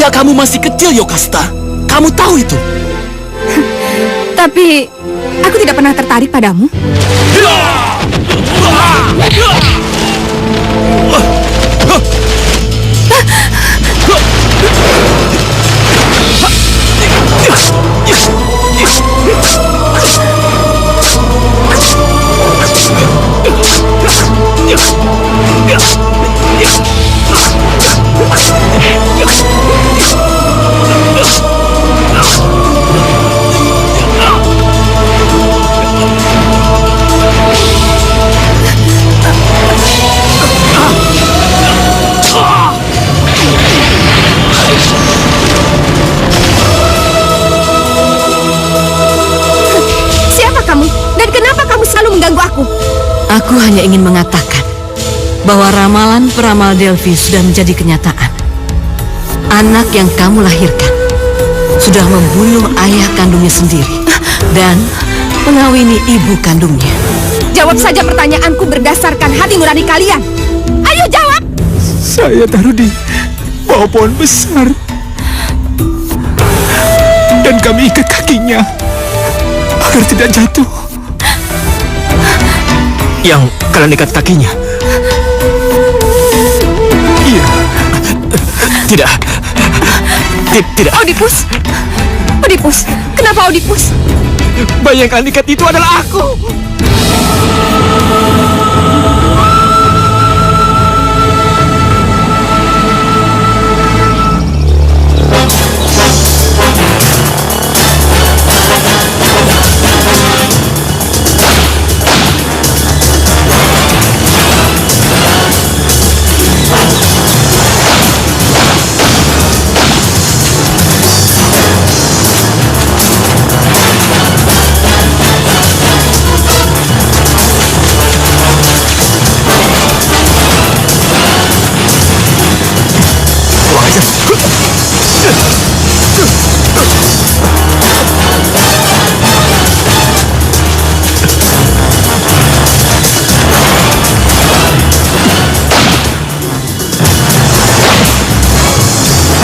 Ketika kamu masih kecil, Yokasta, kamu tahu itu. Tapi aku tidak pernah tertarik padamu. Aku hanya ingin mengatakan bahwa ramalan peramal Delphi sudah menjadi kenyataan. Anak yang kamu lahirkan sudah membunuh ayah kandungnya sendiri dan mengawini ibu kandungnya. Jawab saja pertanyaanku berdasarkan hati nurani kalian. Ayo jawab! Saya taruh di bawah pohon besar. Dan kami ikat kakinya agar tidak jatuh. Yang kalian ikat kakinya? Iya. Tidak. Tidak. Oedipus! Oedipus! Kenapa Oedipus? Bayi yang kalian ikat itu adalah aku.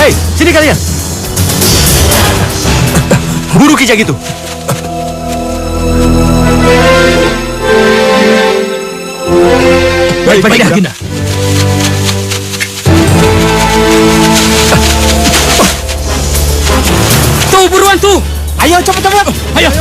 Hei, sini kalian. Buru kijang itu. Baik, Agenda. Tuh, buruan tuh. Ayo, cepat. Ayo.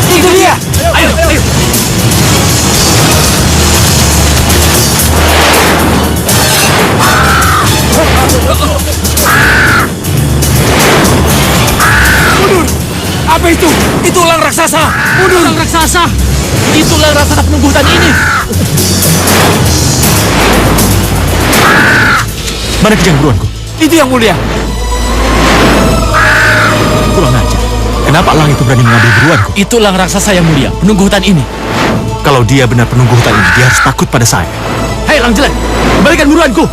Itu dia. Ayo. Mundur! Apa itu? Itu ular raksasa! Mundur! Ular raksasa! Itu ular raksasa penunggu hutan ini! Mana kijang buruanku? Itu yang mulia! Kurang ajar. Kenapa elang itu berani mengambil buruanku? Itu elang raksasa yang mulia, penunggu hutan ini. Kalau dia benar penunggu hutan ini, dia harus takut pada saya. Hei, elang jelek! Kembalikan buruanku!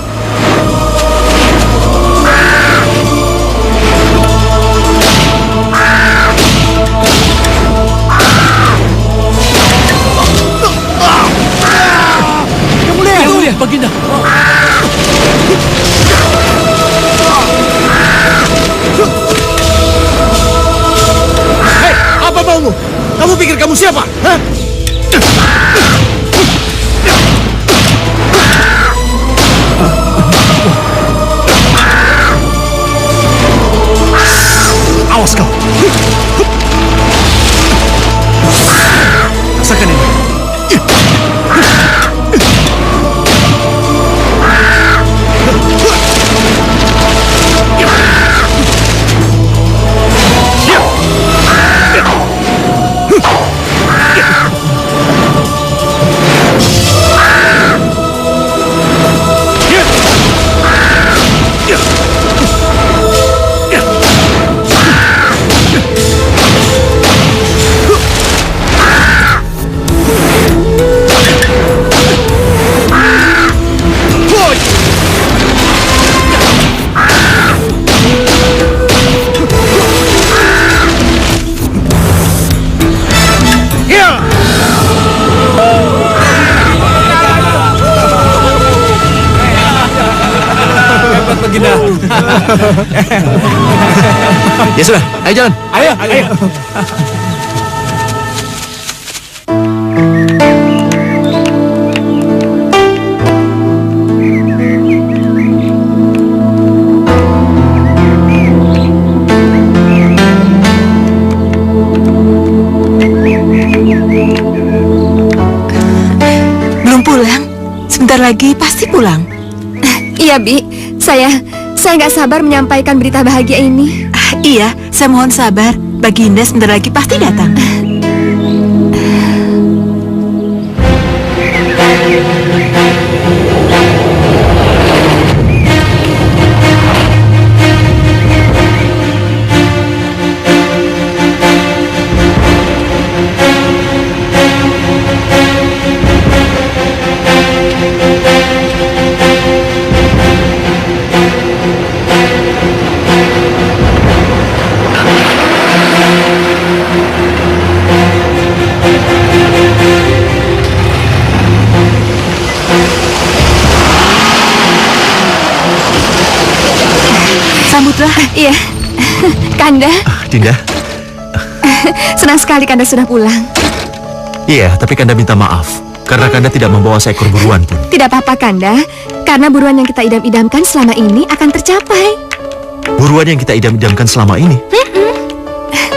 Yang mulia, Baginda. Hei, apa maumu? Kamu pikir kamu siapa? Hah? Awas kau. Rasakan ini. Baginda. Ya sudah, ayo jalan. Ayo. Belum pulang? Sebentar lagi pasti pulang. Iya, Bi. Saya nggak sabar menyampaikan berita bahagia ini. Iya, saya mohon sabar. Baginda sebentar lagi pasti datang. Sambutlah. Iya. Kanda, Dinda. senang sekali Kanda sudah pulang. Iya, tapi Kanda minta maaf karena Kanda tidak membawa seekor buruan pun. Tidak apa-apa, Kanda. Karena buruan yang kita idam-idamkan selama ini akan tercapai. Buruan yang kita idam-idamkan selama ini?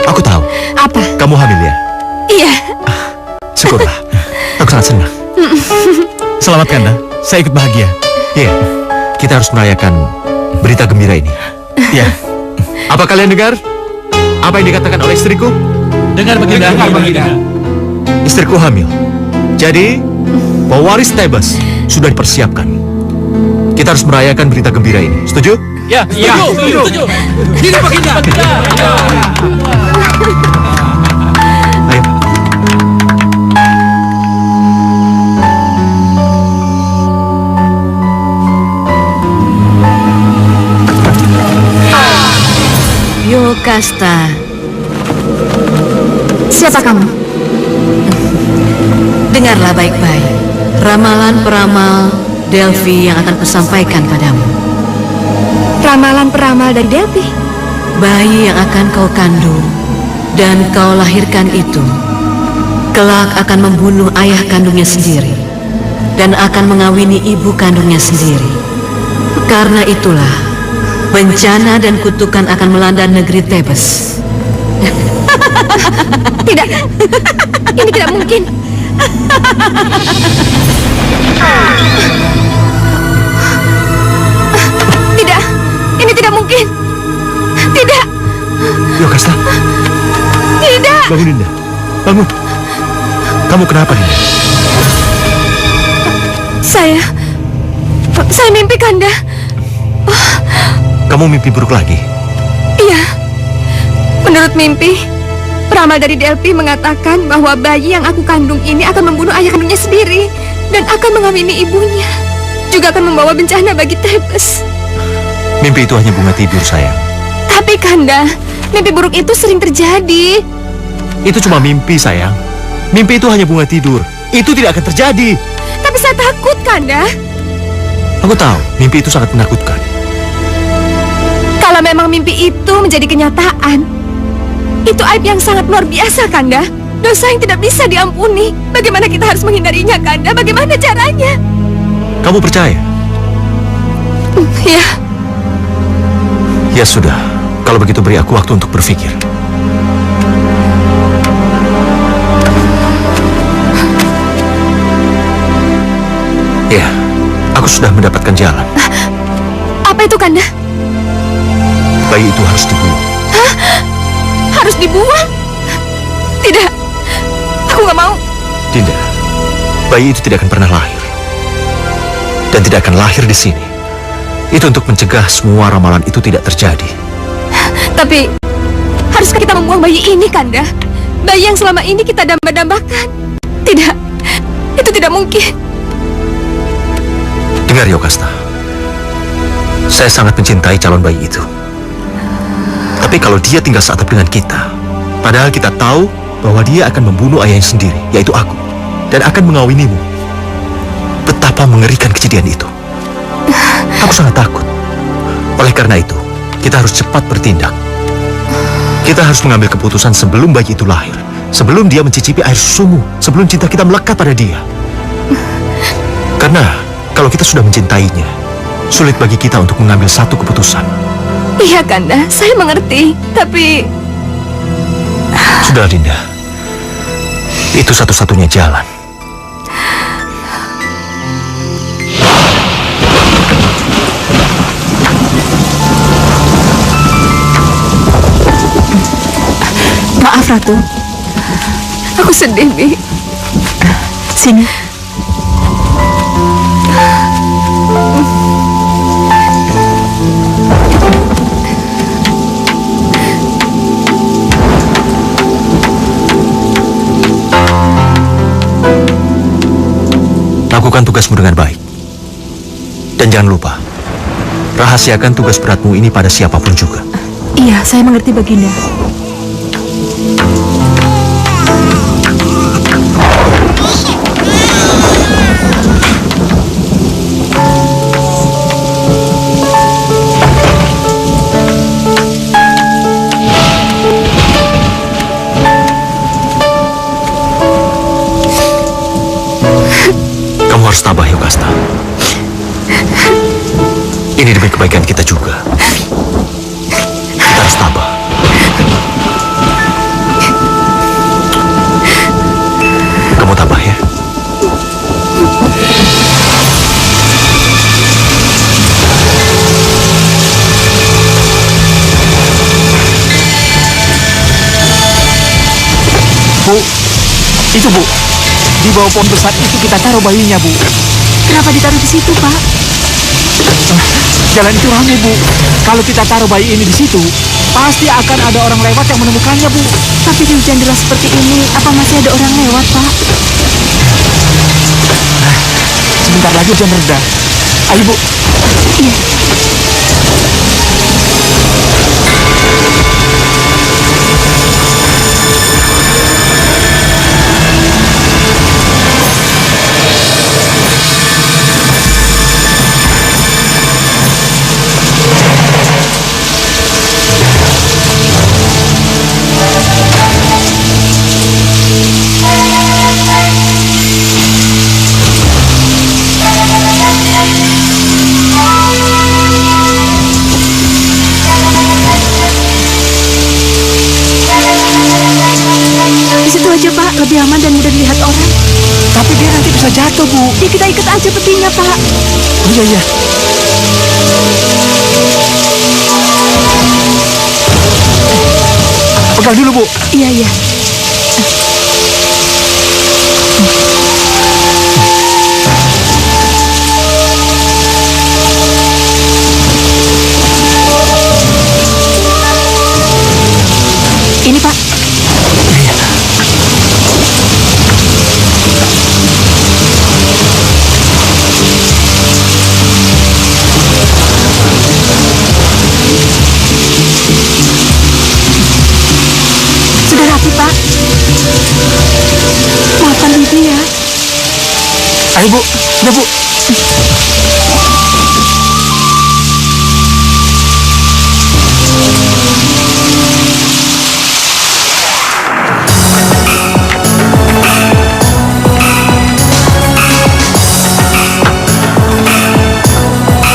Aku tahu. Apa? Kamu hamil ya? Iya. Syukurlah. Aku sangat senang. Selamat Kanda. Saya ikut bahagia. Iya. Kita harus merayakan berita gembira ini. Iya. Apa kalian dengar? Apa yang dikatakan oleh istriku? Dengar Baginda. Istriku hamil. Jadi, pewaris Tebas sudah dipersiapkan. Kita harus merayakan berita gembira ini. Setuju? Ya, setuju. Ini Baginda. Ayo. Yokasta. Siapa kamu? Dengarlah baik-baik. Ramalan peramal Delphi yang akan kusampaikan padamu. Ramalan peramal dari Delphi. Bayi yang akan kau kandung dan kau lahirkan itu kelak akan membunuh ayah kandungnya sendiri dan akan mengawini ibu kandungnya sendiri. Karena itulah bencana dan kutukan akan melanda negeri Tebes. Tidak. Ini tidak mungkin. Tidak. Ini tidak mungkin. Tidak. Yokasta. Tidak. Bangun Dinda. Bangun. Kamu kenapa Dinda? Saya mimpi, Kanda. Kamu mimpi buruk lagi? Iya. Menurut mimpi, peramal dari Delphi mengatakan bahwa bayi yang aku kandung ini akan membunuh ayah kandungnya sendiri dan akan mengawini ibunya. Juga akan membawa bencana bagi Tebes. Mimpi itu hanya bunga tidur, sayang. Tapi Kanda, mimpi buruk itu sering terjadi. Itu cuma mimpi, sayang. Mimpi itu hanya bunga tidur. Itu tidak akan terjadi. Tapi saya takut, Kanda. Aku tahu, mimpi itu sangat menakutkan. Kalau memang mimpi itu menjadi kenyataan, itu aib yang sangat luar biasa, Kanda. Dosa yang tidak bisa diampuni. Bagaimana kita harus menghindarinya, Kanda? Bagaimana caranya? Kamu percaya? Ya. Ya sudah, kalau begitu beri aku waktu untuk berpikir. Ya, aku sudah mendapatkan jalan. Apa itu, Kanda? Bayi itu harus dibunuh. Hah? Harus dibuang? Tidak. Aku nggak mau. Dinda, bayi itu tidak akan pernah lahir. Dan tidak akan lahir di sini. Itu untuk mencegah semua ramalan itu tidak terjadi. Tapi, haruskah kita membuang bayi ini, Kanda? Bayi yang selama ini kita damba-dambakan. Tidak. Itu tidak mungkin. Dengar, Yokasta. Saya sangat mencintai calon bayi itu. Tapi kalau dia tinggal seatap dengan kita, padahal kita tahu bahwa dia akan membunuh ayahnya sendiri, yaitu aku, dan akan mengawinimu. Betapa mengerikan kejadian itu. Aku sangat takut. Oleh karena itu, kita harus cepat bertindak. Kita harus mengambil keputusan sebelum bayi itu lahir. Sebelum dia mencicipi air susumu. Sebelum cinta kita melekat pada dia. Karena kalau kita sudah mencintainya, sulit bagi kita untuk mengambil satu keputusan. Iya, Kanda, saya mengerti. Tapi Sudah, Dinda. Itu satu-satunya jalan. maaf, Ratu. Aku sedih, Bi. Sini. Lakukan tugasmu dengan baik. Dan jangan lupa, rahasiakan tugas beratmu ini pada siapapun juga. Iya, saya mengerti, Baginda. Kamu harus tabah, Yogasta. Ini demi kebaikan kita juga. Kita harus tabah. Kamu tabah ya. Bu, itu Bu. Di bawah pohon besar itu kita taruh bayinya, Bu. Kenapa ditaruh di situ, Pak? Jalan itu rame, Bu. Kalau kita taruh bayi ini di situ, pasti akan ada orang lewat yang menemukannya, Bu. Tapi di hujan deras seperti ini, apa masih ada orang lewat, Pak? Sebentar lagi hujan reda. Ayo, Bu. Iya. Di situ aja, Pak. Lebih aman dan mudah dilihat orang. Tapi dia nanti bisa jatuh, Bu. Ya, kita ikat aja petinya, Pak. Oh, iya, iya. Pegang dulu, Bu. Iya, iya. Ini, Pak. Sudah rapi, Pak. Maafkan Bibi ya. Ayo, Bu. Udah, Bu.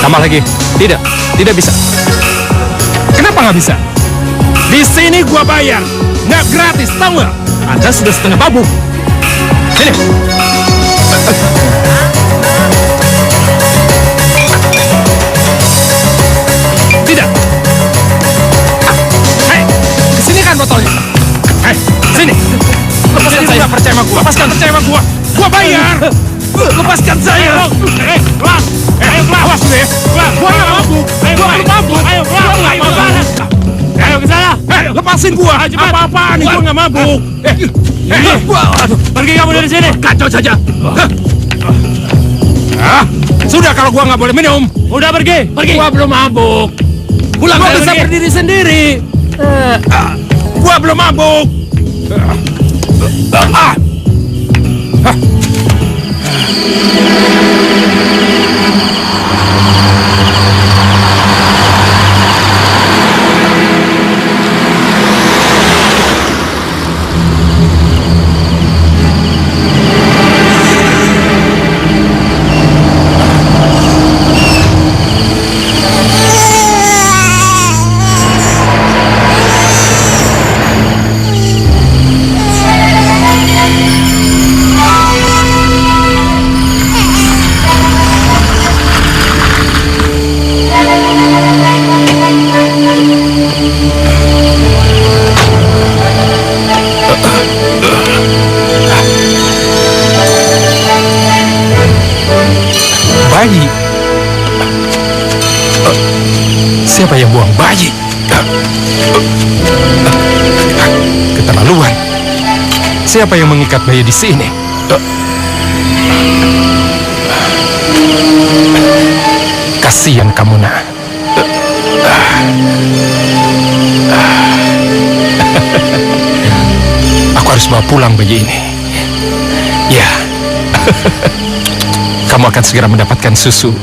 Tambah lagi. Tidak, tidak bisa. Kenapa nggak bisa? Di sini gua bayar. Nggak gratis, tahu nggak? Anda sudah setengah mabuk. Sini. Tidak. Hei, kesini kan botolnya. Hei, sini. Lepaskan saya. Nggak percaya sama gua. Lepaskan percaya sama gua. Gua bayar. Lepaskan saya. Hei, keluar. Ayo keluar. Awas lu ya. Keluar. Gua nggak mabuk. Gua nggak mabuk. Ayo keluar. Gua nggak mabuk. Ayo ke sana. Hei, lepasin gua. Apa-apaan nih? Gua nggak mabuk. Pergi kamu dari sini. Kacau saja. Sudah kalau gua nggak boleh minum. Udah pergi. Gua belum mabuk. Pulang. Gua bisa berdiri sendiri. Gua belum mabuk. Siapa yang buang bayi? Keterlaluan. Siapa yang mengikat bayi di sini? Kasihan kamu, nak. Aku harus bawa pulang bayi ini. Ya. Kamu akan segera mendapatkan susu.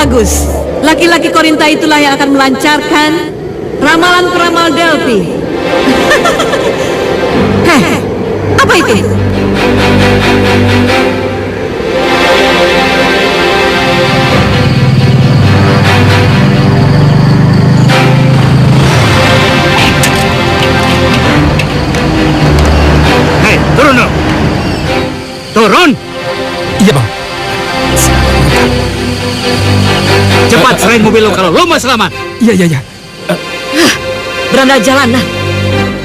Bagus. Laki-laki Korinta itulah yang akan melancarkan ramalan peramal Delphi. Heh, apa itu? Hei, turun dong. Turun. Iya, Bang. Cepat serahin mobil lo kalau lo mau selamat. Iya. Beranda jalanan.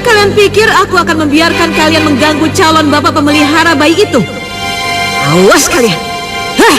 Kalian pikir aku akan membiarkan kalian mengganggu calon bapak pemelihara bayi itu? Awas kalian. Hah!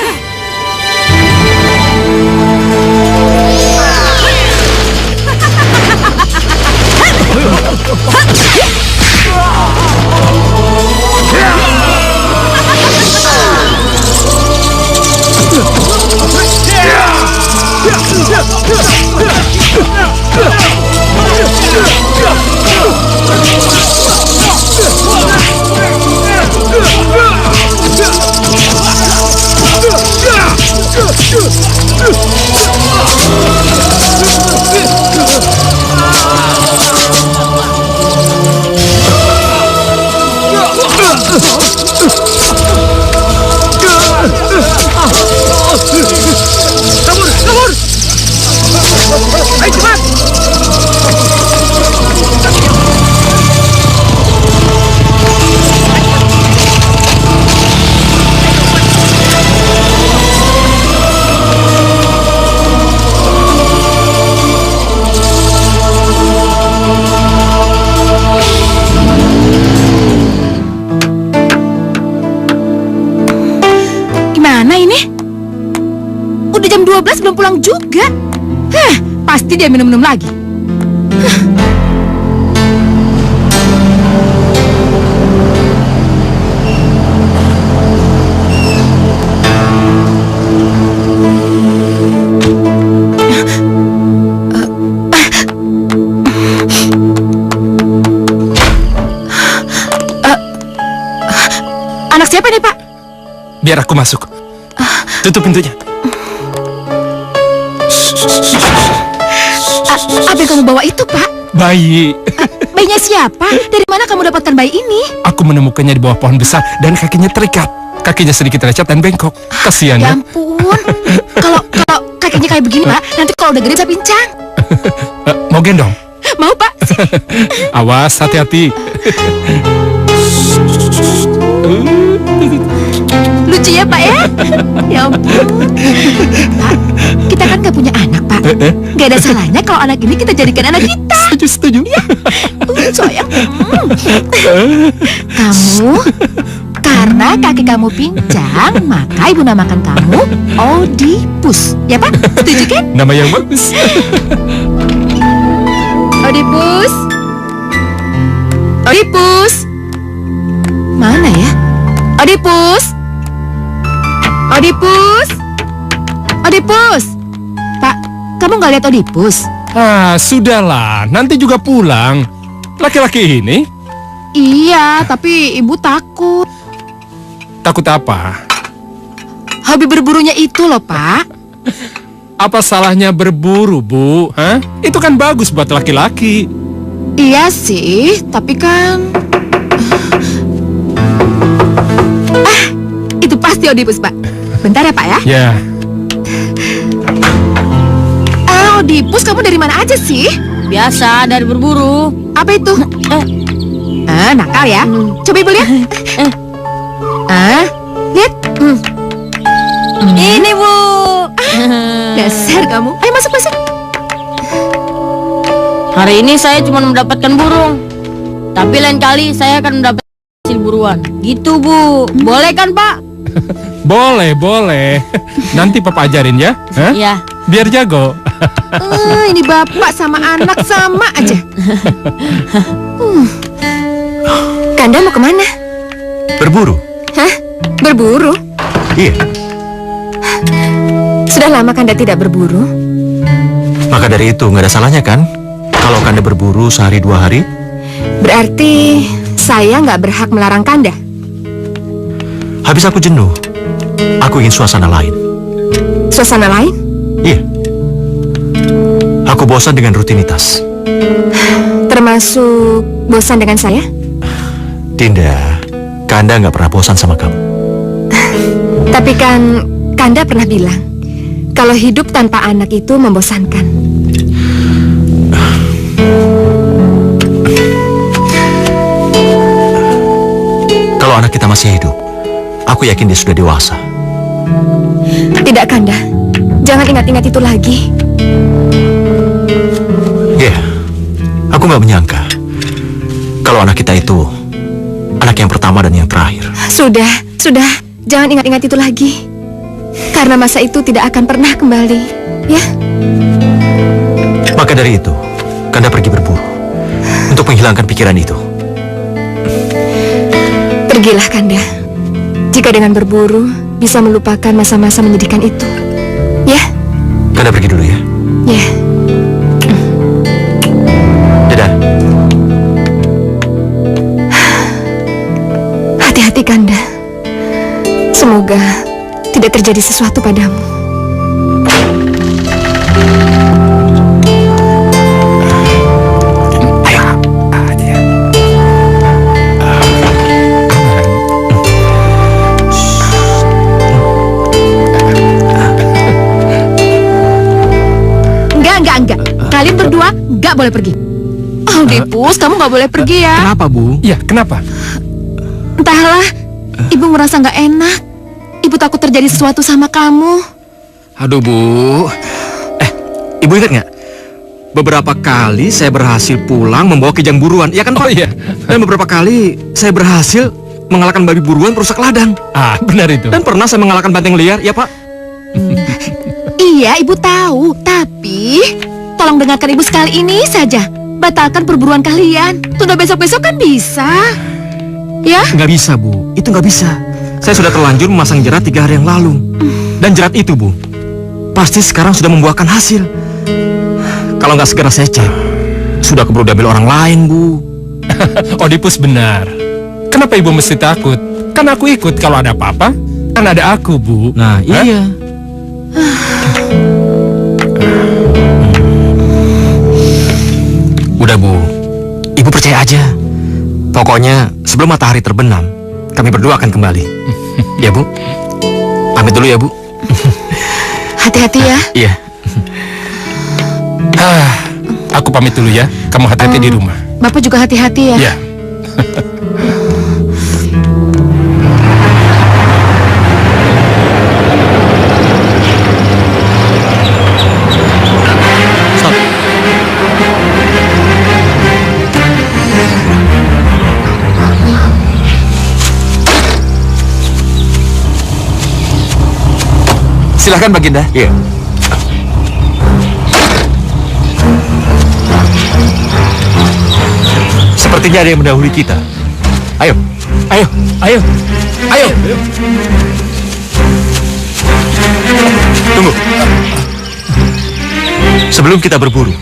Gimana ini? Udah jam 12 belum pulang juga. Pasti dia minum-minum lagi. Anak siapa nih, Pak? Biar aku masuk. Tutup pintunya. Apa yang kamu bawa itu, Pak? Bayi. Bayinya siapa? Dari mana kamu dapatkan bayi ini? Aku menemukannya di bawah pohon besar dan kakinya terikat. Kakinya sedikit lecet dan bengkok. Kasihan Ya ya. ampun. Kalau kakinya kayak begini, Pak, nanti kalau udah gede bisa pincang. Mau gendong? Mau, Pak? Awas, hati-hati. Lucu ya, Pak ya? Ya ampun. Pak, kita kan gak punya anak, Pak. Gak ada salahnya kalau anak ini kita jadikan anak kita. Setuju. Sayang. Kamu, karena kaki kamu pincang, maka ibu namakan kamu Oedipus. Ya, Pak? Setuju kan? Nama yang bagus. Oedipus. Oedipus. Mana ya? Oedipus. Oedipus. Oedipus. Pak, kamu nggak lihat Oedipus? Sudahlah, nanti juga pulang. Laki-laki ini Iya, tapi ibu takut. takut apa? Hobi berburunya itu loh, Pak. Apa salahnya berburu, Bu? Hah? Itu kan bagus buat laki-laki. Iya sih, tapi kan... itu pasti Oedipus, Pak. Bentar ya, Pak ya. Ya, Oedipus, kamu dari mana aja sih? Biasa dari berburu. Apa itu? Nakal ya. Coba Ibu lihat. Lihat. Ini, Bu. Dasar kamu. Ayo masuk. Hari ini saya cuma mendapatkan burung. Tapi lain kali saya akan mendapatkan hasil buruan. Gitu, Bu. Boleh kan, Pak? boleh. Nanti Papa ajarin ya. Hah? Iya. Biar jago. Ini bapak sama anak sama aja. Kanda mau kemana? Berburu? Hah? Berburu? Iya. Sudah lama Kanda tidak berburu. Maka dari itu nggak ada salahnya kan? Kalau Kanda berburu sehari 2 hari? Berarti saya nggak berhak melarang Kanda. Habis aku jenuh. Aku ingin suasana lain. Suasana lain? Iya. Aku bosan dengan rutinitas. Termasuk bosan dengan saya? Dinda, Kanda nggak pernah bosan sama kamu. Tapi kan Kanda pernah bilang kalau hidup tanpa anak itu membosankan. Kalau anak kita masih hidup, aku yakin dia sudah dewasa. Tidak, Kanda. Jangan ingat-ingat itu lagi. Ya, aku nggak menyangka kalau anak kita itu anak yang pertama dan yang terakhir. Sudah. Jangan ingat-ingat itu lagi. Karena masa itu tidak akan pernah kembali. Ya? Maka dari itu, Kanda pergi berburu untuk menghilangkan pikiran itu. Pergilah, Kanda. Jika dengan berburu bisa melupakan masa-masa menyedihkan itu. Ya? Kanda pergi dulu ya. Ya. Dadah. Hati-hati, Kanda. Semoga tidak terjadi sesuatu padamu. Enggak. Kalian berdua nggak boleh pergi. Oedipus, kamu nggak boleh pergi ya. Kenapa, Bu? Iya, kenapa? Entahlah, ibu merasa nggak enak. Ibu takut terjadi sesuatu sama kamu. Aduh, Bu. Ibu ingat nggak? Beberapa kali saya berhasil pulang membawa kijang buruan, ya kan, Pak? Oh iya. Dan beberapa kali saya berhasil mengalahkan babi buruan perusak ladang. Benar itu. Dan pernah saya mengalahkan banteng liar, ya, Pak? Iya, ibu tahu. Tapi tolong dengarkan ibu sekali ini saja. Batalkan perburuan kalian. Tunda besok-besok kan bisa. Ya? Nggak bisa, Bu. Itu nggak bisa. Saya sudah terlanjur memasang jerat 3 hari yang lalu. Dan jerat itu, Bu, pasti sekarang sudah membuahkan hasil. Kalau nggak segera saya cek, sudah keburu diambil orang lain, Bu. Oedipus benar. Kenapa ibu mesti takut? Kan aku ikut kalau ada apa-apa. Kan ada aku, Bu. Nah, Hah? iya. Udah, Bu. Ibu percaya aja. Pokoknya sebelum matahari terbenam, kami berdua akan kembali. Ya, Bu. Pamit dulu ya, Bu. Hati-hati ya. Iya. Aku pamit dulu ya. Kamu hati-hati di rumah. Bapak juga hati-hati ya. Ya. Stop. Silahkan, Baginda. Iya. Sepertinya ada yang mendahului kita. Ayo. Tunggu. Sebelum kita berburu,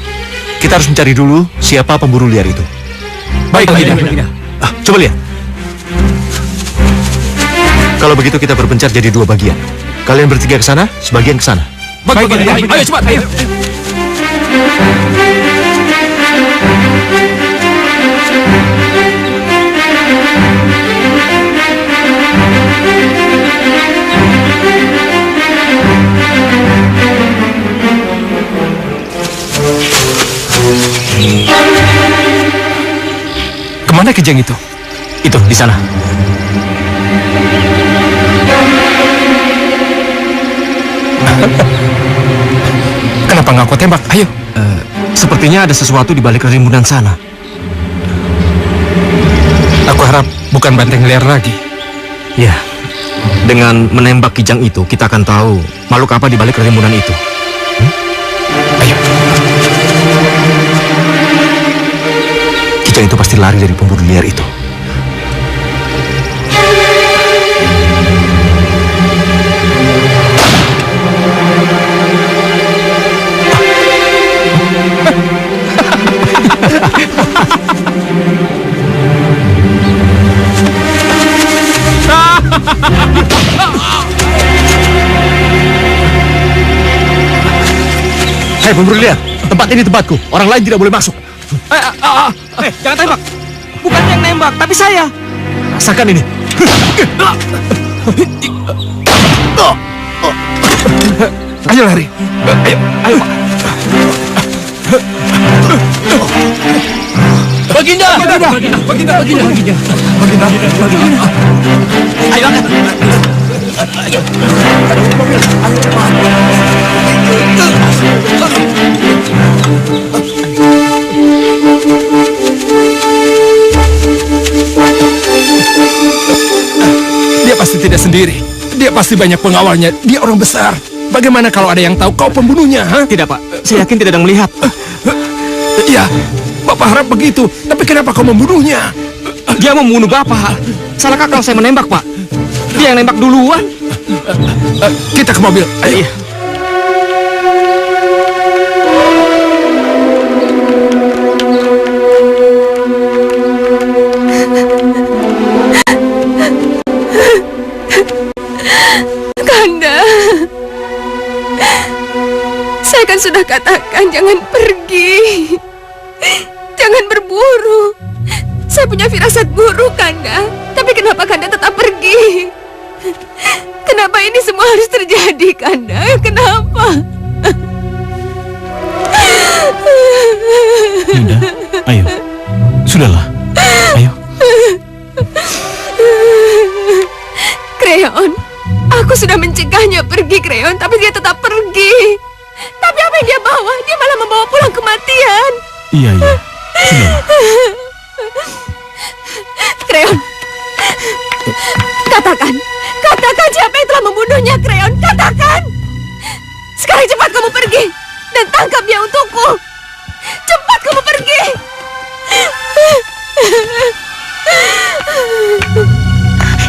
kita harus mencari dulu siapa pemburu liar itu. Baik, Baginda. Coba lihat. Kalau begitu kita berpencar jadi 2 bagian. Kalian bertiga ke sana, sebagian ke sana. Bagi dia. Ayo cepat, ayo. Kemana Kijang itu? Itu di sana. Kenapa nggak kau tembak? Ayo. Sepertinya ada sesuatu di balik rimbunan sana. Aku harap bukan banteng liar lagi. Ya, dengan menembak Kijang itu, kita akan tahu makhluk apa di balik rimbunan itu. Ayo. Kijang itu pasti lari dari pemburu liar itu. Hei pemburu liar, tempat ini tempatku. Orang lain tidak boleh masuk. Jangan tembak. Bukan yang nembak, tapi saya. Rasakan ini. Ayo lari. Ayo Pak. Baginda. Ayo angkat. Dia pasti tidak sendiri. Dia pasti banyak pengawalnya. Dia orang besar. Bagaimana kalau ada yang tahu kau pembunuhnya? Ha? Tidak Pak, saya yakin tidak ada yang melihat. Ya, Bapak harap begitu. Tapi kenapa kau membunuhnya? Dia membunuh Bapak. Salahkah kalau saya menembak Pak? Dia yang nembak duluan. Kita ke mobil. Ayo. Iya. Kanda, saya kan sudah katakan jangan pergi, jangan berburu. Saya punya firasat buruk, Kanda. Tapi kenapa Kanda tetap pergi? Kenapa ini semua harus terjadi, Kanda? Kenapa? Yunda, ayo. Sudahlah. Ayo. Kreon, aku sudah mencegahnya pergi, Kreon, tapi dia tetap pergi. Tapi apa yang dia bawa? Dia malah membawa pulang kematian. Iya. Sudahlah. Kreon, katakan siapa yang telah membunuhnya, Kreon, katakan. Sekarang cepat kamu pergi dan tangkap dia untukku. Cepat kamu pergi.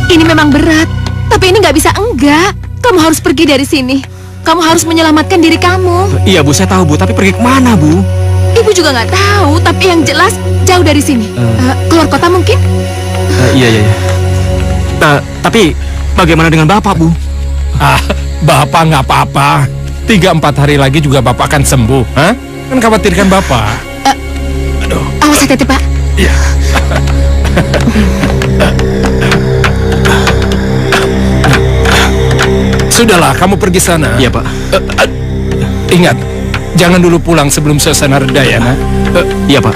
Ini memang berat, tapi ini nggak bisa enggak. Kamu harus pergi dari sini. Kamu harus menyelamatkan diri kamu. Iya Bu, saya tahu Bu, tapi pergi kemana Bu? Ibu juga nggak tahu, tapi yang jelas jauh dari sini. Keluar kota mungkin? Iya. Tapi bagaimana dengan Bapak Bu? Bapak nggak apa-apa. 3-4 hari lagi juga Bapak akan sembuh. Hah? Kan khawatirkan Bapak. Awas hati-hati, Pak. Iya. Sudahlah, kamu pergi sana. Iya Pak. Ingat, jangan dulu pulang sebelum suasana reda ya, nak. Iya Pak.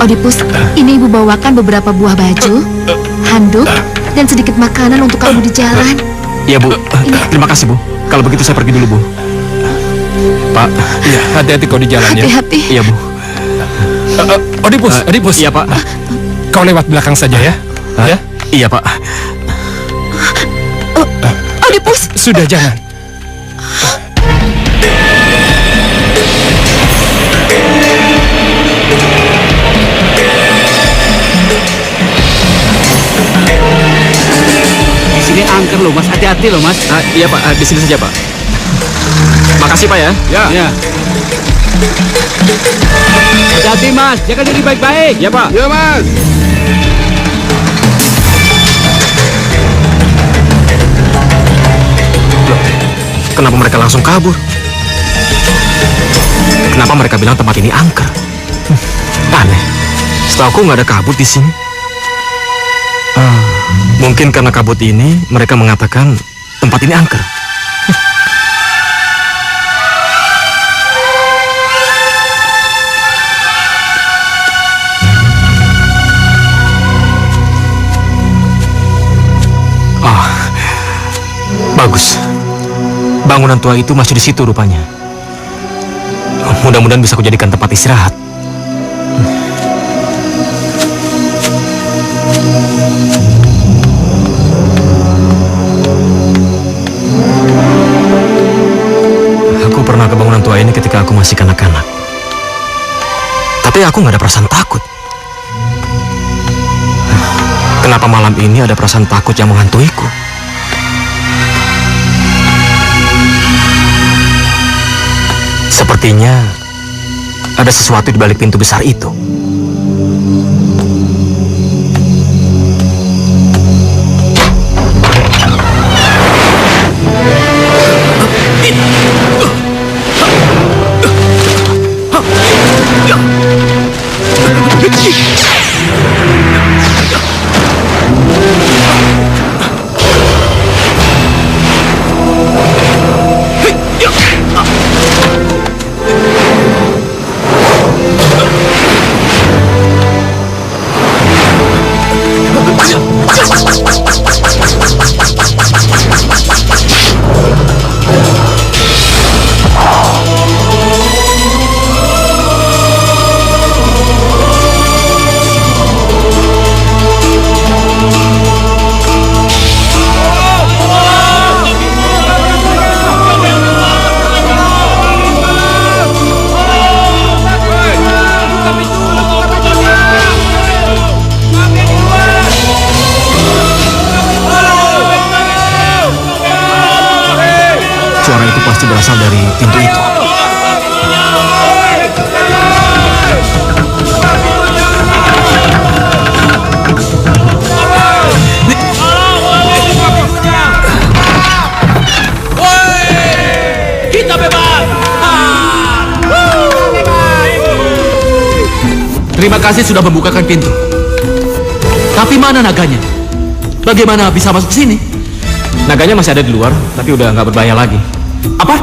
Oedipus, ini ibu bawakan beberapa buah baju, handuk, dan sedikit makanan untuk kamu di jalan. Iya Bu. Terima kasih Bu. Kalau begitu saya pergi dulu Bu. Pak. Iya, hati-hati kau di jalan ya. Hati-hati. Iya Bu. Oedipus. Iya Pak. Kau lewat belakang saja ya. Ya. Iya Pak. Oedipus. Sudah jangan. Di sini angker loh Mas, hati-hati loh Mas. Iya Pak, di sini saja Pak. Makasih Pak ya. Ya. Hati-hati Mas, jaga diri baik-baik. Ya Pak. Ya, Mas. Kenapa mereka langsung kabur? Kenapa mereka bilang tempat ini angker? Aneh. Setahu aku nggak ada kabut di sini. Mungkin karena kabut ini mereka mengatakan tempat ini angker. Bagus. Bangunan tua itu masih di situ rupanya. Mudah-mudahan bisa kujadikan tempat istirahat. Aku pernah ke bangunan tua ini ketika aku masih kanak-kanak. Tapi aku nggak ada perasaan takut. Kenapa malam ini ada perasaan takut yang menghantuiku? Sepertinya ada sesuatu di balik pintu besar itu. Suara itu pasti berasal dari pintu itu. Kita bebas. Terima kasih sudah membukakan pintu. Tapi mana naganya? Bagaimana bisa masuk ke sini? Naganya masih ada di luar, tapi udah nggak berbahaya lagi. Apa?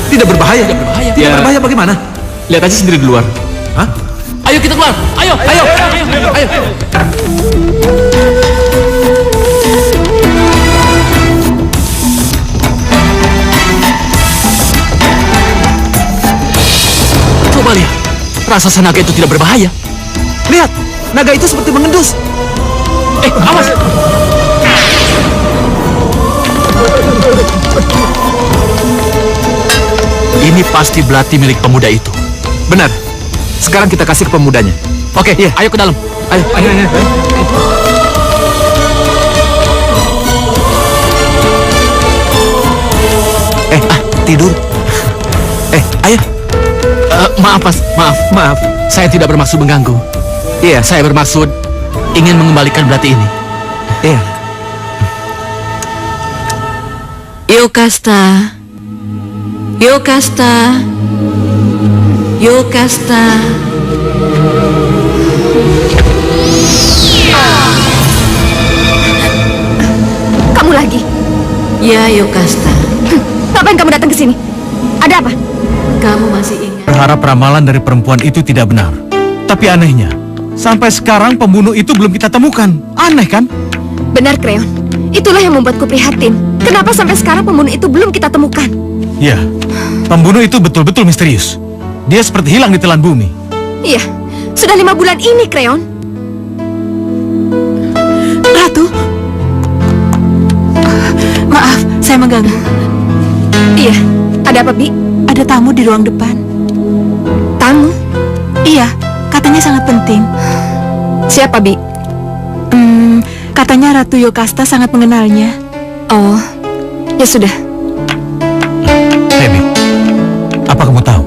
Tidak berbahaya? Tidak berbahaya. Tidak Ya. berbahaya bagaimana? Lihat aja sendiri di luar. Hah? Ayo kita keluar. Ayo, ayo, ayo. Coba lihat. Raksasa naga itu tidak berbahaya. Lihat, naga itu seperti mengendus. Awas. Ini pasti belati milik pemuda itu. Benar. Sekarang kita kasih ke pemudanya. Oke, iya. Ayo ke dalam. Ayo, ayo, ayo. Tidur. Ayo. Maaf, Mas. Maaf. Saya tidak bermaksud mengganggu. Iya, saya bermaksud ingin mengembalikan belati ini. Iya. Yokasta. Yokasta. Yokasta. Kamu lagi? Ya, Yokasta. Ngapain kamu datang ke sini? Ada apa? Kamu masih ingat? Berharap ramalan dari perempuan itu tidak benar. Tapi anehnya, sampai sekarang pembunuh itu belum kita temukan. Aneh kan? Benar, Kreon. Itulah yang membuatku prihatin. Kenapa sampai sekarang pembunuh itu belum kita temukan? Ya, pembunuh itu betul-betul misterius. Dia seperti hilang di telan bumi. Iya, sudah 5 bulan ini, Kreon. Ratu, maaf, saya mengganggu. Iya, ada apa, Bi? Ada tamu di ruang depan. Tamu? Iya, katanya sangat penting. Siapa, Bi? Katanya Ratu Yokasta sangat mengenalnya. Oh, ya sudah. Baby, apa kamu tahu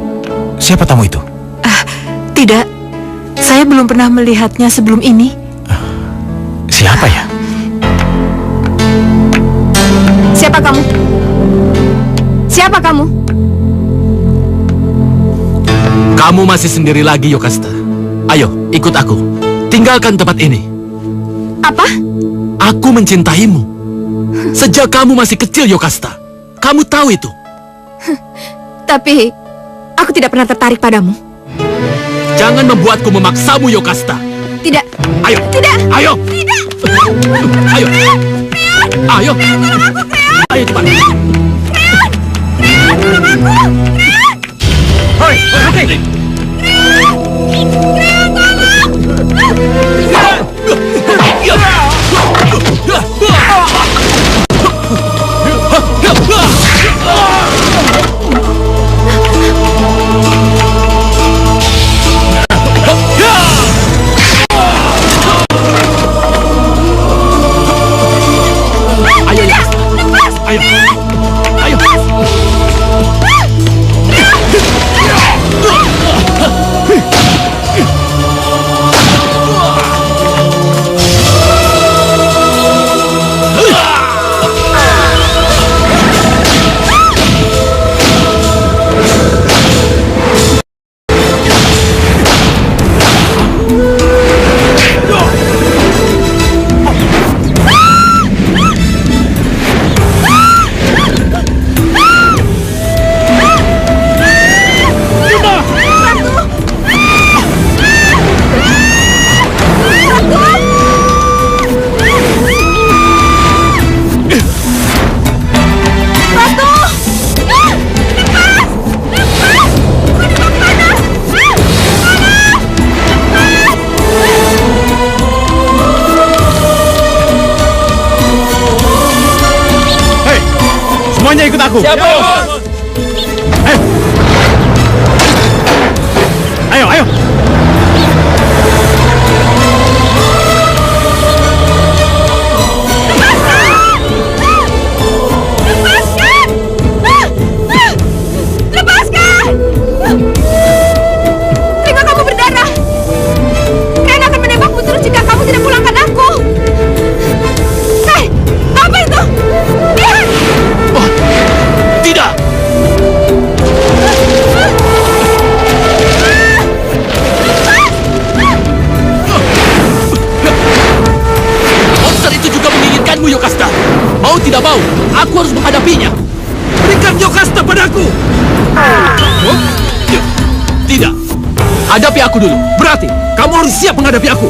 siapa tamu itu? Tidak, saya belum pernah melihatnya sebelum ini. Siapa ya? Siapa kamu? Siapa kamu? Kamu masih sendiri lagi, Yokasta. Ayo, ikut aku. Tinggalkan tempat ini. Apa? Aku mencintaimu. Sejak kamu masih kecil, Yokasta. Kamu tahu itu. Tapi aku tidak pernah tertarik padamu. Jangan membuatku memaksamu, Yokasta. Tidak. Ayo. Tidak. Ayo. Tidak. Ayo. Ayo. Tolong aku, Creon. Ayo cepat. Creon, tolong aku. Hoi, berhenti! Ayo, Yokasta. Ayo. Ayo. Hei, semuanya ikut aku. Siap, Bos. Ayo, ayo. Lepaskan! Telinga kamu berdarah. Ren akan menembakmu terus jika kamu tidak pulangkan aku. Hei, apa itu? Lihat! Oh, tidak. Monster itu juga menginginkanmu, Yokasta. Mau tidak mau, aku harus menghadapinya. Berikan Yokasta padaku. Tidak. Hadapi aku dulu. Berarti kamu harus siap menghadapi aku.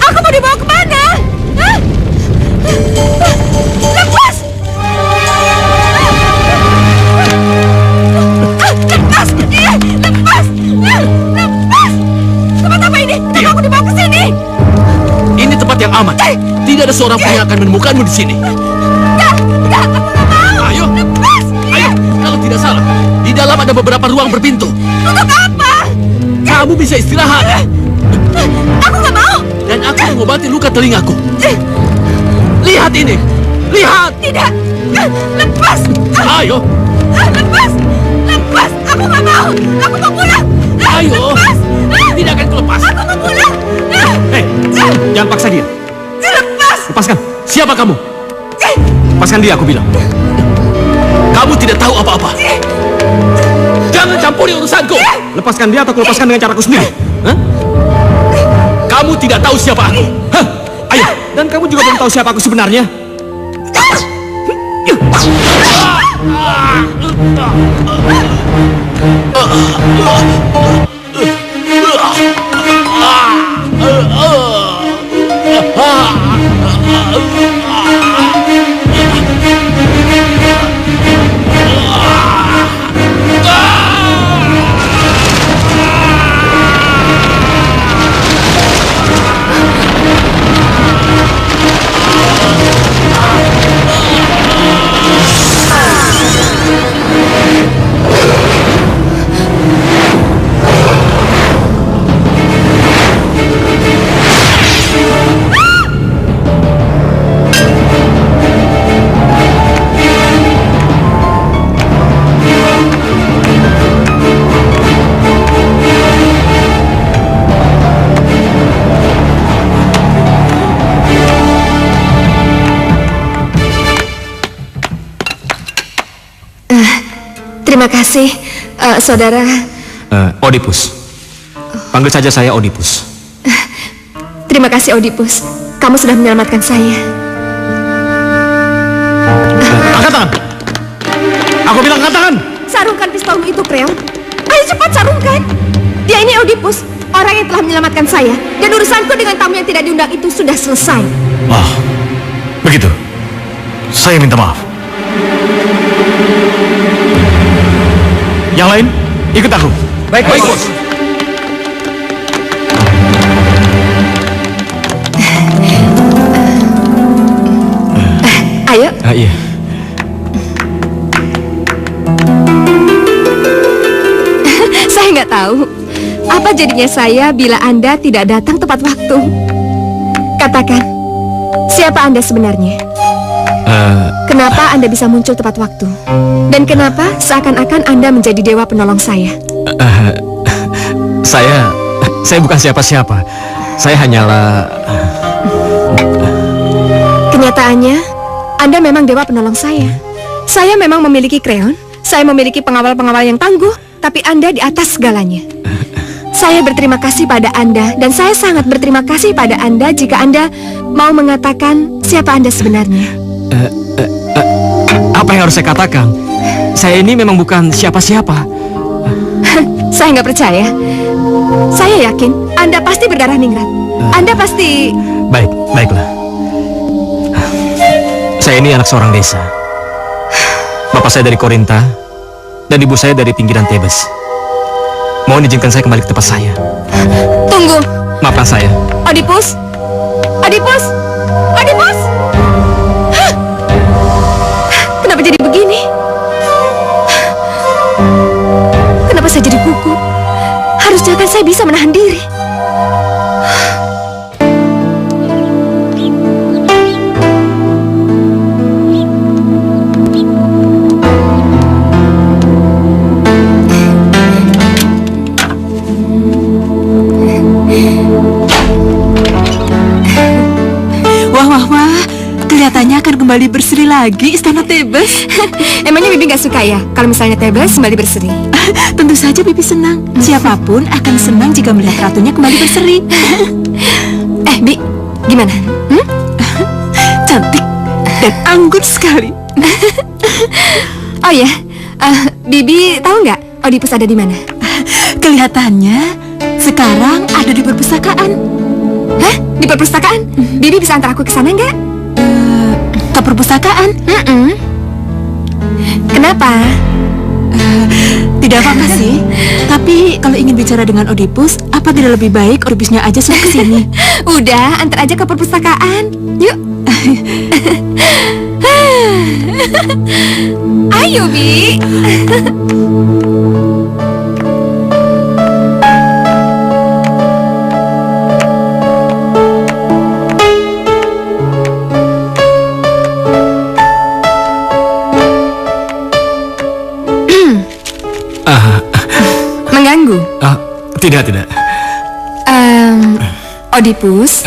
Aku mau dibawa kemana? Hah? Lepas! Lepas! Lepas! Lepas! Tempat apa ini? Kenapa aku dibawa ke sini? Ini tempat yang aman. Tidak ada seorang pun yang akan menemukanmu di sini. Enggak! Enggak! Aku nggak mau! Ayo. Lepas! Ayo, kalau tidak salah, di dalam ada beberapa ruang berpintu. Untuk apa? Kamu bisa istirahat. Aku nggak mau! Dan aku mengobati luka telingaku. Lihat ini. Lihat. Tidak! Lepas! Ayo. Lepas! Lepas! Aku nggak mau! Aku mau pulang! Ayo. Lepas! Tidak akan kulepas. Aku mau Hei, jangan paksa dia. Lepaskan. Siapa kamu? Lepaskan dia, aku bilang. Kamu tidak tahu apa-apa. Jangan campuri urusanku. Lepaskan dia atau aku lepaskan dengan caraku sendiri. Hah? Kamu tidak tahu siapa aku. Hah? Ayo. Dan kamu juga belum tahu siapa aku sebenarnya. Terima kasih, saudara. Oedipus. Panggil saja saya Oedipus. Terima kasih, Oedipus. Kamu sudah menyelamatkan saya. Angkat tangan. Aku bilang angkat tangan. Sarungkan pistolmu itu, Creon. Ayo cepat sarungkan. Dia ini Oedipus, orang yang telah menyelamatkan saya. Dan urusanku dengan tamu yang tidak diundang itu sudah selesai. Oh, begitu. Saya minta maaf. Yang lain, ikut aku. Baik, bos. Ayo. Iya. Saya nggak tahu apa jadinya saya bila Anda tidak datang tepat waktu. Katakan, siapa Anda sebenarnya? Kenapa Anda bisa muncul tepat waktu? Dan kenapa seakan-akan Anda menjadi dewa penolong saya? Saya bukan siapa-siapa. Saya hanyalah... Kenyataannya, Anda memang dewa penolong saya. Saya memang memiliki Creon. Saya memiliki pengawal-pengawal yang tangguh. Tapi Anda di atas segalanya. Saya berterima kasih pada Anda. Dan saya sangat berterima kasih pada Anda jika Anda mau mengatakan siapa Anda sebenarnya. Apa yang harus saya katakan? Saya ini memang bukan siapa-siapa. Saya nggak percaya. Saya yakin Anda pasti berdarah ningrat. Anda pasti... Baiklah. Saya ini anak seorang desa. Bapak saya dari Korinta dan ibu saya dari pinggiran Tebes. Mohon izinkan saya kembali ke tempat saya. Tunggu. Maafkan saya. Oedipus. Oedipus. Oedipus. Hah? Kenapa jadi begini? Kenapa saya jadi gugup? Harusnya kan saya bisa menahan diri. Wah, kelihatannya akan kembali berseri lagi istana Tebes. Emangnya Bibi nggak suka ya kalau misalnya Tebes kembali berseri? Tentu saja Bibi senang. Siapapun akan senang jika melihat ratunya kembali berseri. Bi, gimana? Cantik dan anggun sekali. Oh ya, Bibi tahu nggak Oedipus ada di mana? Kelihatannya sekarang ada di perpustakaan. Hah? Di perpustakaan? Bibi bisa antar aku ke sana nggak? Ke perpustakaan? Kenapa? Tidak apa-apa sih. Tapi kalau ingin bicara dengan Oedipus, apa tidak lebih baik Oedipusnya aja suruh ke sini? Udah, antar aja ke perpustakaan. Yuk. Ayo, Bi. Mengganggu? Tidak. Oedipus,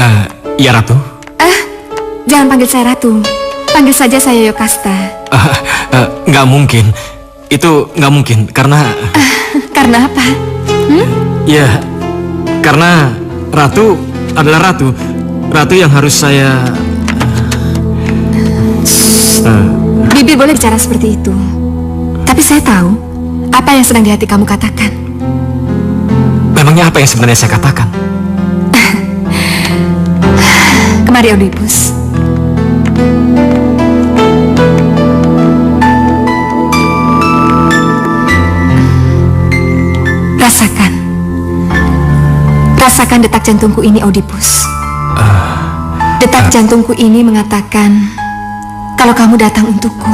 Ya Ratu. jangan panggil saya Ratu. Panggil saja saya Yokasta. Nggak mungkin. Itu nggak mungkin karena Karena apa? ya karena Ratu adalah Ratu. Ratu yang harus saya Bibi boleh bicara seperti itu. Tapi saya tahu apa yang sedang di hati kamu katakan. Memangnya apa yang sebenarnya saya katakan? Kemari Oedipus. Rasakan. Rasakan detak jantungku ini, Oedipus. Detak jantungku ini mengatakan kalau kamu datang untukku.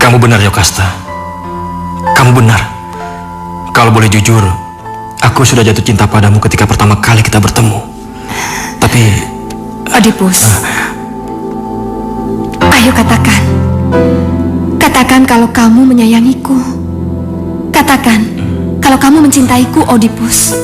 Kamu benar Yokasta. Kamu benar. Kalau boleh jujur, aku sudah jatuh cinta padamu ketika pertama kali kita bertemu. Tapi Oedipus, ayo katakan. Katakan kalau kamu menyayangiku. Katakan kalau kamu mencintaiku, Oedipus.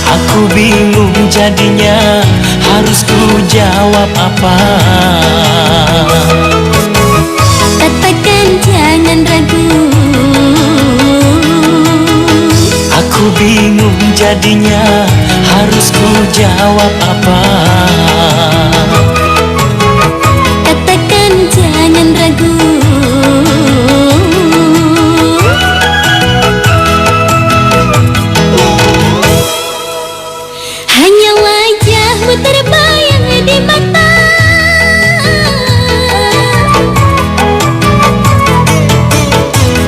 Aku bingung jadinya, harus ku jawab apa? Katakan jangan ragu. Aku bingung jadinya, harus ku jawab apa? Katakan jangan ragu. Hanya wajahmu terbayang di mata.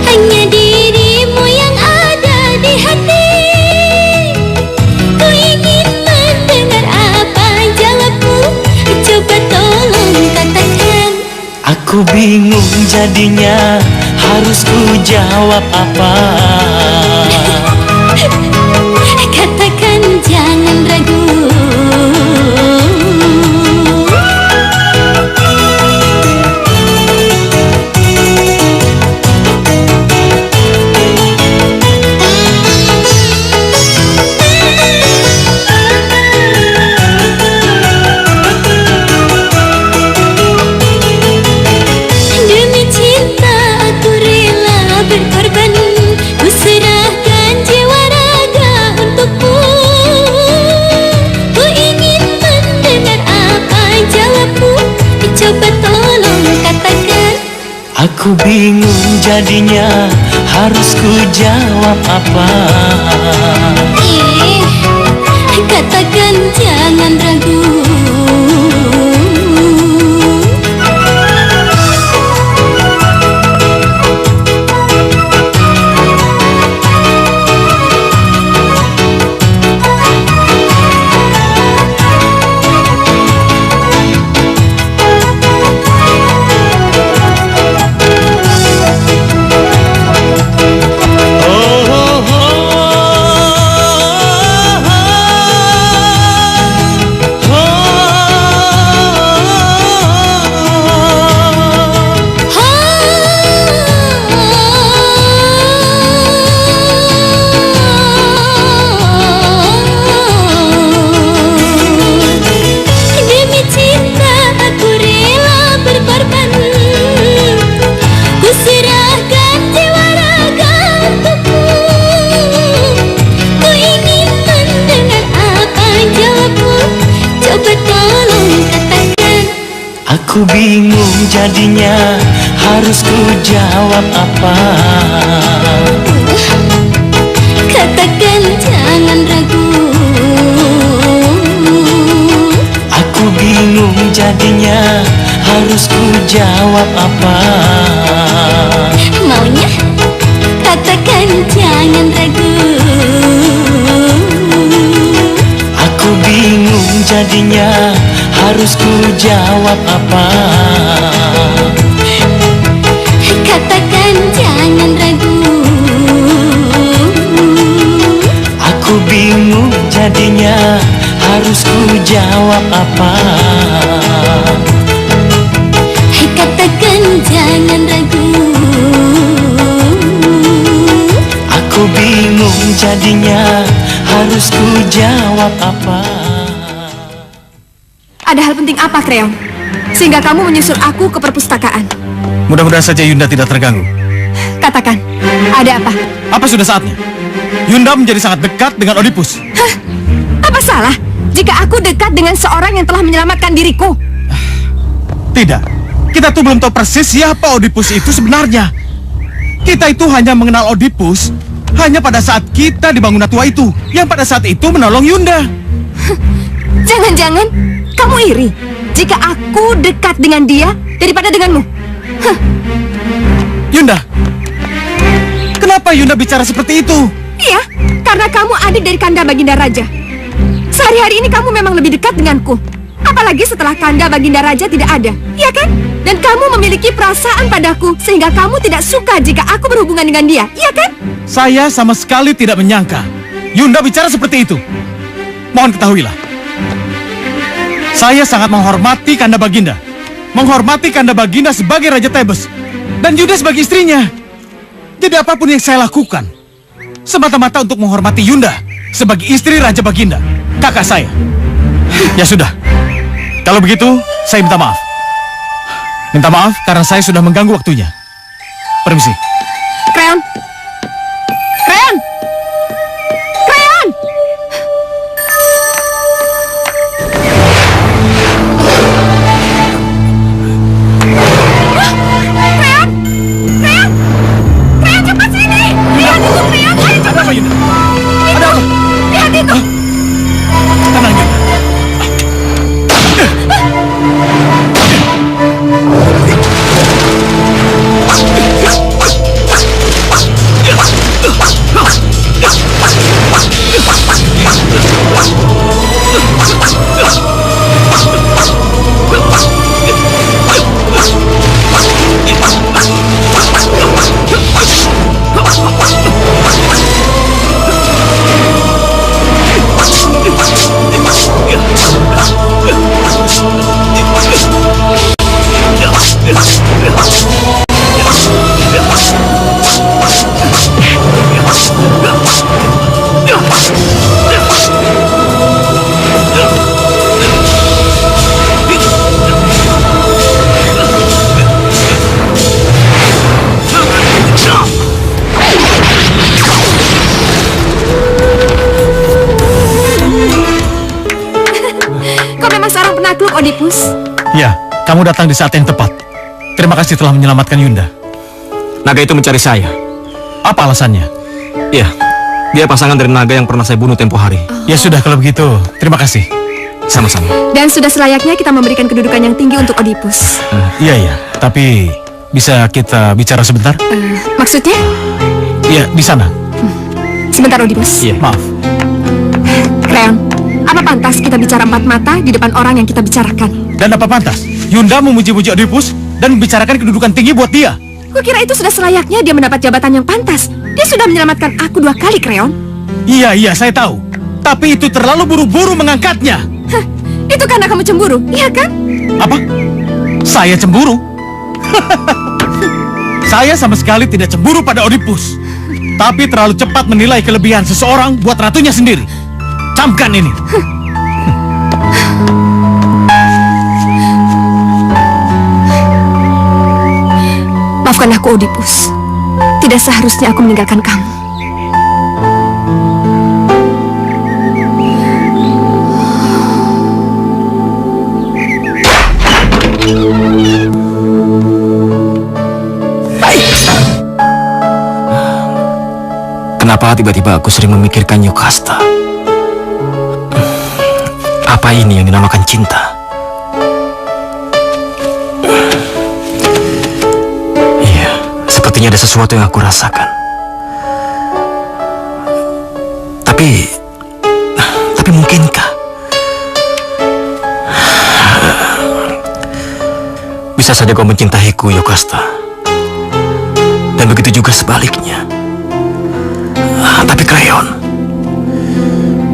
Hanya dirimu yang ada di hati. Ku ingin mendengar apa jawabmu. Coba tolong katakan. Aku bingung jadinya, harus ku jawab apa? Katakan jangan ragu. Demi cinta aku rela berkorban. Ku serahkan jiwa raga untukmu. Ku ingin mendengar apa jawabmu. Coba tolong katakan. Aku bingung jadinya, harus ku jawab apa? Katakan jangan ragu. Demi cinta aku rela berkorban. Ku serahkan jiwa raga untukmu. Ku ingin mendengar apa jawabmu. Coba tolong katakan. Aku bingung jadinya, harus ku jawab apa? Katakan jangan ragu. Aku bingung jadinya, harus ku jawab apa? Maunya katakan jangan ragu. Aku bingung jadinya, harus ku jawab apa? Katakan jangan ragu. Aku bingung jadinya, harus ku jawab apa? Katakan jangan jangan ragu. Aku bingung jadinya, harus ku jawab apa? Ada hal penting apa, Kreon? Sehingga kamu menyusul aku ke perpustakaan. Mudah-mudahan saja Yunda tidak terganggu. Katakan, ada apa? Apa sudah saatnya? Yunda menjadi sangat dekat dengan Oedipus. Hah? Apa salah jika aku dekat dengan seorang yang telah menyelamatkan diriku? Tidak, kita tuh belum tahu persis siapa Oedipus itu sebenarnya. Kita itu hanya mengenal Oedipus hanya pada saat kita di bangunan tua itu, yang pada saat itu menolong Yunda. Jangan-jangan kamu iri jika aku dekat dengan dia daripada denganmu. Hah? Yunda, kenapa Yunda bicara seperti itu? Iya, karena kamu adik dari Kanda Baginda Raja. Sehari-hari ini kamu memang lebih dekat denganku. Apalagi setelah Kanda Baginda Raja tidak ada, iya kan? Dan kamu memiliki perasaan padaku sehingga kamu tidak suka jika aku berhubungan dengan dia, iya kan? Saya sama sekali tidak menyangka Yunda bicara seperti itu. Mohon ketahuilah, saya sangat menghormati Kanda Baginda, menghormati Kanda Baginda sebagai Raja Tebes, dan Yunda sebagai istrinya. Jadi apapun yang saya lakukan semata-mata untuk menghormati Yunda sebagai istri Raja Baginda, kakak saya. Ya sudah, kalau begitu saya minta maaf. Minta maaf karena saya sudah mengganggu waktunya. Permisi. Kreon! Kreon! Kreon! Kreon! Kreon! Kreon, cepat sini! Lihat itu, Kreon! Ayo cepat! Ada apa, Yunda? Ada apa? Lihat itu! Tenang, Yunda. Oedipus. Ya, kamu datang di saat yang tepat. Terima kasih telah menyelamatkan Yunda. Naga itu mencari saya. Apa alasannya? Iya, dia pasangan dari naga yang pernah saya bunuh tempo hari. Ya sudah, kalau begitu, terima kasih. Sama-sama. Dan sudah selayaknya kita memberikan kedudukan yang tinggi untuk Oedipus. Iya, iya. Tapi bisa kita bicara sebentar? Maksudnya? Iya, di sana. Sebentar, Oedipus. Iya. Maaf. Kreon, apa pantas kita bicara empat mata di depan orang yang kita bicarakan? Dan apa pantas Yunda memuji-puji Oedipus dan membicarakan kedudukan tinggi buat dia? Kukira itu sudah selayaknya dia mendapat jabatan yang pantas. Dia sudah menyelamatkan aku 2 kali, Kreon. Iya, iya, saya tahu. Tapi itu terlalu buru-buru mengangkatnya. Hah, itu karena kamu cemburu, iya kan? Apa? Saya cemburu? Saya sama sekali tidak cemburu pada Oedipus. Tapi terlalu cepat menilai kelebihan seseorang buat ratunya sendiri. Camkan ini. Maafkan aku, Oedipus. Tidak seharusnya aku meninggalkan kamu. Kenapa tiba-tiba aku sering memikirkan Yocasta? Apa ini yang dinamakan cinta? Iya, sepertinya ada sesuatu yang aku rasakan. Tapi mungkinkah? Bisa saja kau mencintaiku, Yocasta. Dan begitu juga sebaliknya. Tapi Kreon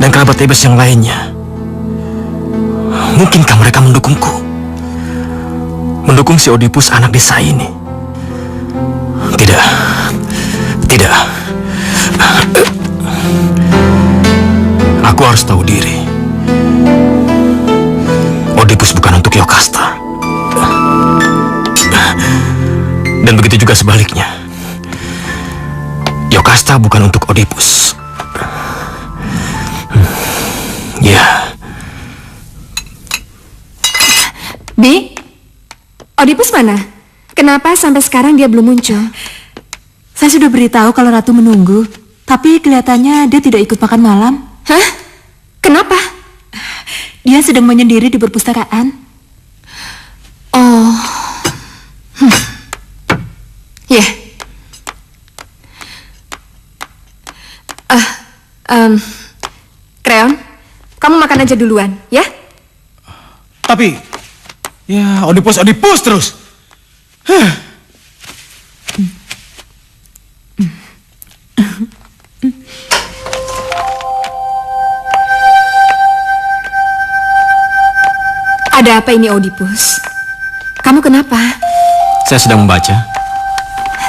dan kerabat Tebes yang lainnya, mungkinkah mereka mendukungku? Mendukung si Oedipus anak desa ini? Tidak. Tidak. Aku harus tahu diri. Oedipus bukan untuk Yokasta. Dan begitu juga sebaliknya. Yokasta bukan untuk Oedipus. Ya. Bi, Oedipus mana? Kenapa sampai sekarang dia belum muncul? Saya sudah beritahu kalau Ratu menunggu, tapi kelihatannya dia tidak ikut makan malam. Hah? Kenapa? Dia sedang menyendiri di perpustakaan. Oh. Ya. Kreon, kamu makan aja duluan, ya? Tapi, ya Oedipus terus. Ada apa ini, Oedipus? Kamu kenapa? Saya sedang membaca.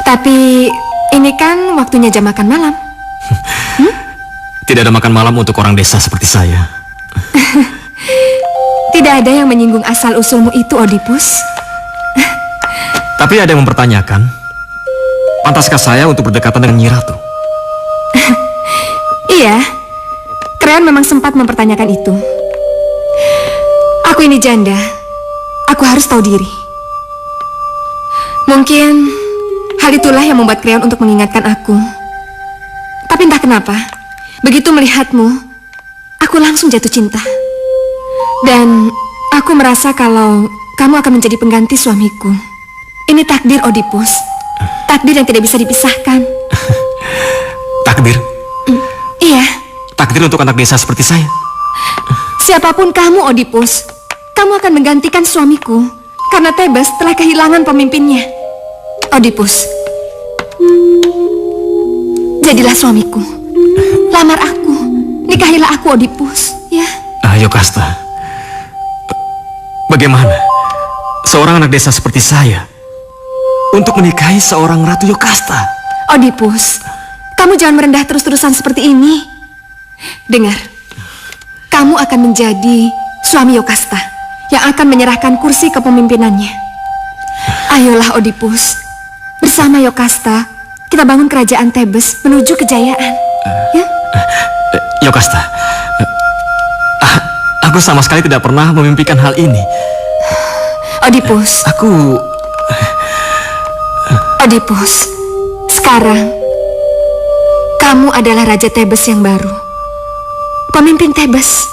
Tapi ini kan waktunya jam makan malam. Tidak ada makan malam untuk orang desa seperti saya. Tidak ada yang menyinggung asal-usulmu itu, Oedipus. Tapi ada yang mempertanyakan, pantaskah saya untuk berdekatan dengan Nyi Ratu? Iya, Kreon memang sempat mempertanyakan itu. Aku ini janda. Aku harus tahu diri. Mungkin hal itulah yang membuat Kreon untuk mengingatkan aku. Tapi entah kenapa, begitu melihatmu, aku langsung jatuh cinta. Dan aku merasa kalau kamu akan menjadi pengganti suamiku. Ini takdir, Oedipus. Takdir yang tidak bisa dipisahkan. Takdir? Iya. Takdir untuk anak desa seperti saya? Siapapun kamu, Oedipus, kamu akan menggantikan suamiku karena Thebes telah kehilangan pemimpinnya. Oedipus, jadilah suamiku. Lamar aku, nikahilah aku, Oedipus, ya. Yokasta, bagaimana seorang anak desa seperti saya untuk menikahi seorang Ratu Yokasta? Oedipus, kamu jangan merendah terus-terusan seperti ini. Dengar, kamu akan menjadi suami Yokasta yang akan menyerahkan kursi kepemimpinannya. Ayolah, Oedipus, bersama Yokasta kita bangun kerajaan Thebes menuju kejayaan. Ya? Yokasta, aku sama sekali tidak pernah memimpikan hal ini. Oedipus. Oedipus, sekarang kamu adalah Raja Thebes yang baru. Pemimpin Thebes.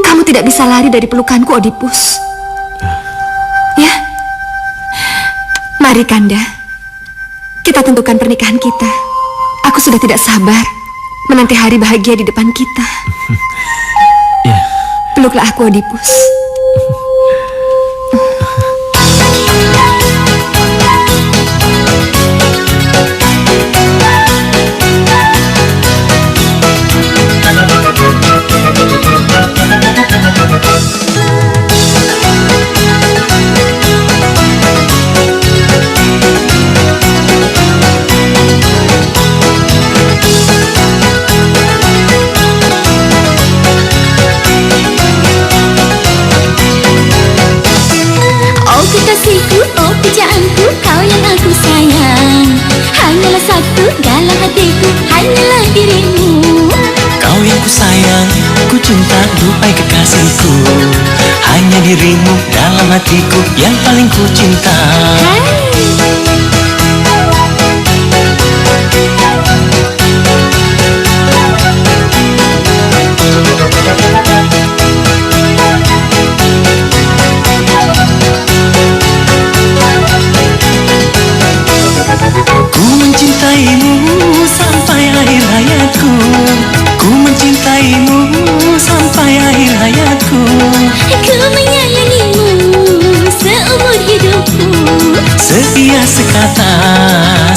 Kamu tidak bisa lari dari pelukanku, Oedipus. Ya? Mari, Kanda. Kita tentukan pernikahan kita. Aku sudah tidak sabar menanti hari bahagia di depan kita. Ya. Peluklah aku, Oedipus. Duhai kekasihku, hanya dirimu dalam hatiku yang paling ku cinta. Ku mencintaimu sampai akhir hayatku. Ku mencintaimu sampai akhir hayatku. Ku menyayangimu seumur hidupku. Setia sekata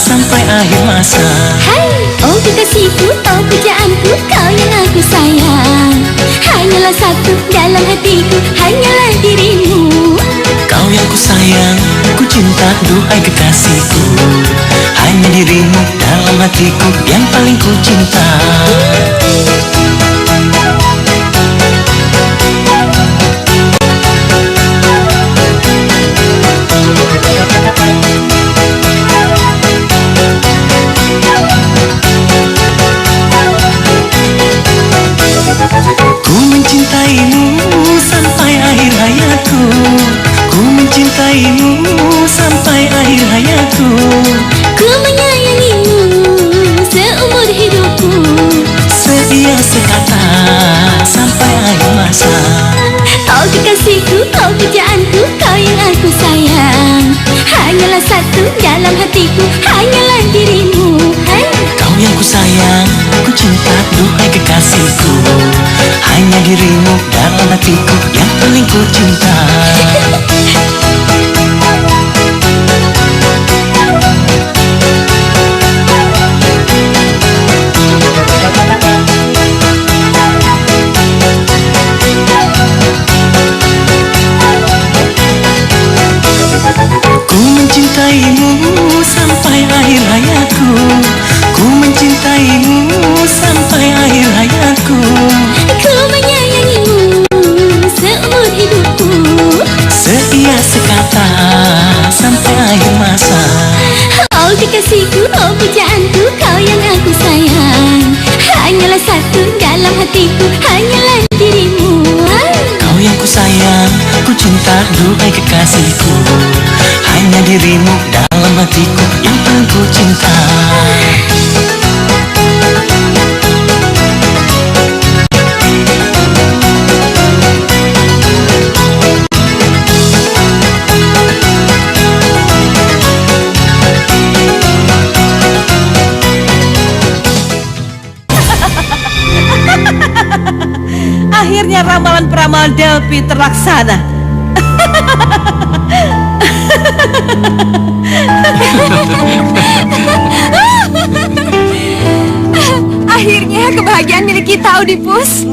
sampai akhir masa. Hai, oh kekasihku, oh pujaanku, kau yang aku sayang. Hanyalah satu dalam hatiku, hanyalah dirimu. Kau yang ku sayang, ku cinta duhai kekasihku. Hanya dirimu dalam hatiku yang paling ku cinta. Ku mencintaimu sampai akhir hayatku. Ku mencintaimu sampai akhir hayatku. Ku menyayangimu seumur hidupku. Setia sekata sampai akhir masa. Kau kekasihku, kau pujaanku, kau yang aku sayang. Hanyalah satu dalam hatiku, hanyalah dirimu. Hai. Kau yang ku sayang, ku cinta, duhai kekasihku. Hanya dirimu dalam hatiku yang paling ku cinta. Ku mencintaimu sampai akhir hayatku. Ku mencintaimu sampai akhir hayatku. Ku menyayangimu seumur hidupku. Setia sekata sampai akhir masa. Oh kekasihku, oh pujaanku, kau yang aku sayang. Hanyalah satu dalam hatiku, hanyalah dirimu. Kau yang ku sayang, ku cinta, duhai kekasihku. Hanya dirimu dalam hatiku yang paling ku cinta. Akhirnya ramalan peramal Delphi terlaksana. Akhirnya kebahagiaan milik kita, Oedipus.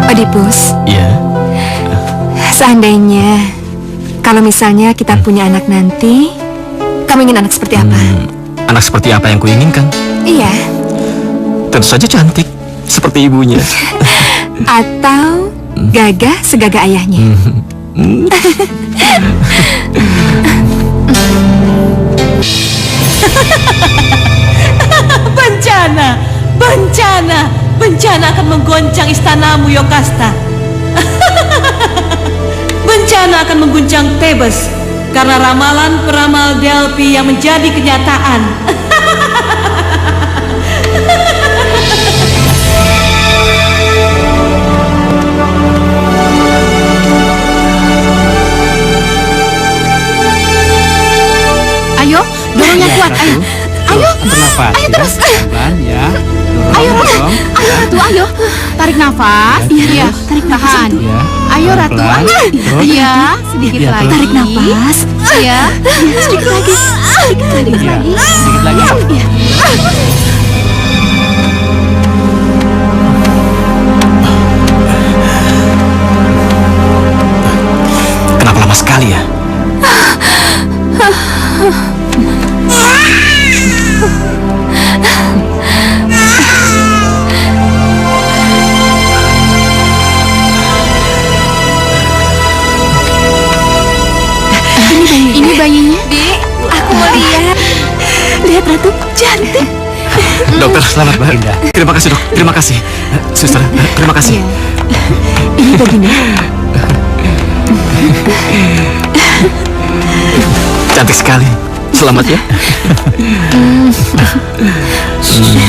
Oedipus, Iya. seandainya kalau misalnya kita punya anak nanti, kamu ingin anak seperti apa? Anak seperti apa yang kuinginkan? Iya, Tentu saja cantik, seperti ibunya. atau gagah segagah ayahnya. Bencana, bencana, bencana akan menggoncang istanamu, Yokasta. Bencana akan mengguncang Thebes karena ramalan peramal Delphi yang menjadi kenyataan. Ayo, dorong yang kuat. Ayo, ayo, Bernafas ayo ya. terus. Pelan ya. Ayo, Dorong. ayo Ratu, ayo. Tarik nafas. Iya, tarik tahan. Ya. Ayo Ratu, Pelan. ayo. Terus. Iya, sedikit Iya, lagi. terus. Tarik nafas. Iya, sedikit lagi. Sedikit Iya. lagi. Sedikit lagi. Iya. Kenapa lama sekali ya? Ini bayinya. Di, aku mau lihat. Lihat Ratu, cantik. Dokter, selamat Mbak. Terima kasih dok, terima kasih. Suster, terima kasih. Ini baginya. Cantik sekali. Selamat ya.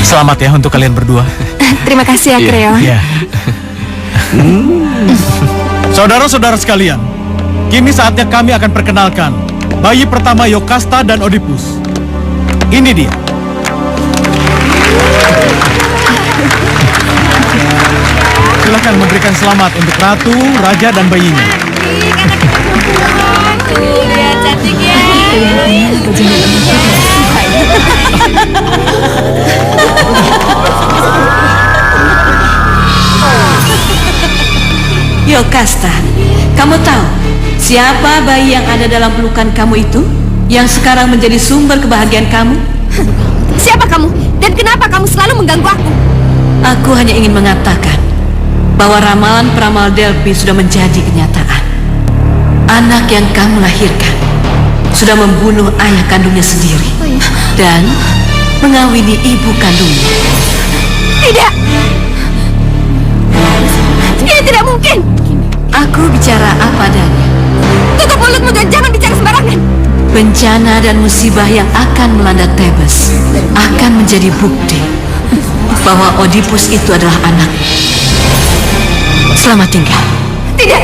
Selamat ya untuk kalian berdua. Terima kasih ya, Iya. Creon. Ya. Saudara-saudara sekalian, kini saatnya kami akan perkenalkan bayi pertama Yokasta dan Oedipus. Ini dia. Silakan memberikan selamat untuk ratu, raja, dan bayinya. Lihat cantik ya. Yokasta, kamu tahu siapa bayi yang ada dalam pelukan kamu itu? Yang sekarang menjadi sumber kebahagiaan kamu? Siapa kamu? Dan kenapa kamu selalu mengganggu aku? Aku hanya ingin mengatakan bahwa ramalan peramal Delphi sudah menjadi kenyataan. Anak yang kamu lahirkan sudah membunuh ayah kandungnya sendiri dan mengawini ibu kandungnya. Tidak. Ini tidak mungkin. Aku bicara apa adanya. Tutup mulutmu dan jangan bicara sembarangan. Bencana dan musibah yang akan melanda Thebes akan menjadi bukti bahwa Oedipus itu adalah anak. Selamat tinggal. Tidak.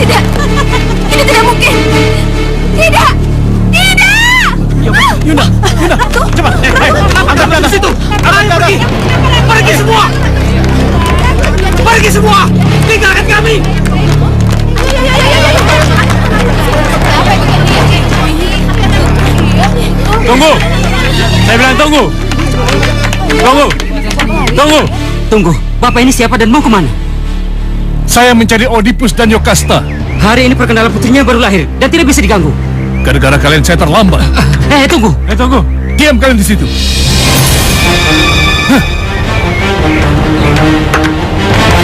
Tidak. Ini tidak mungkin. Tidak. Tidak. Yunda, cepat. Angkat ke atas situ. Pergi. Pergi semua. Pergi semua. Tinggalkan kami. Tunggu. Saya bilang tunggu. Tunggu. Tunggu. Tunggu, Bapak ini siapa dan mau kemana? Saya mencari Oedipus dan Yokasta. Hari ini perkenalan putrinya baru lahir dan tidak bisa diganggu. Gara-gara kalian saya terlambat. Tunggu. Tunggu. Diam kalian di situ.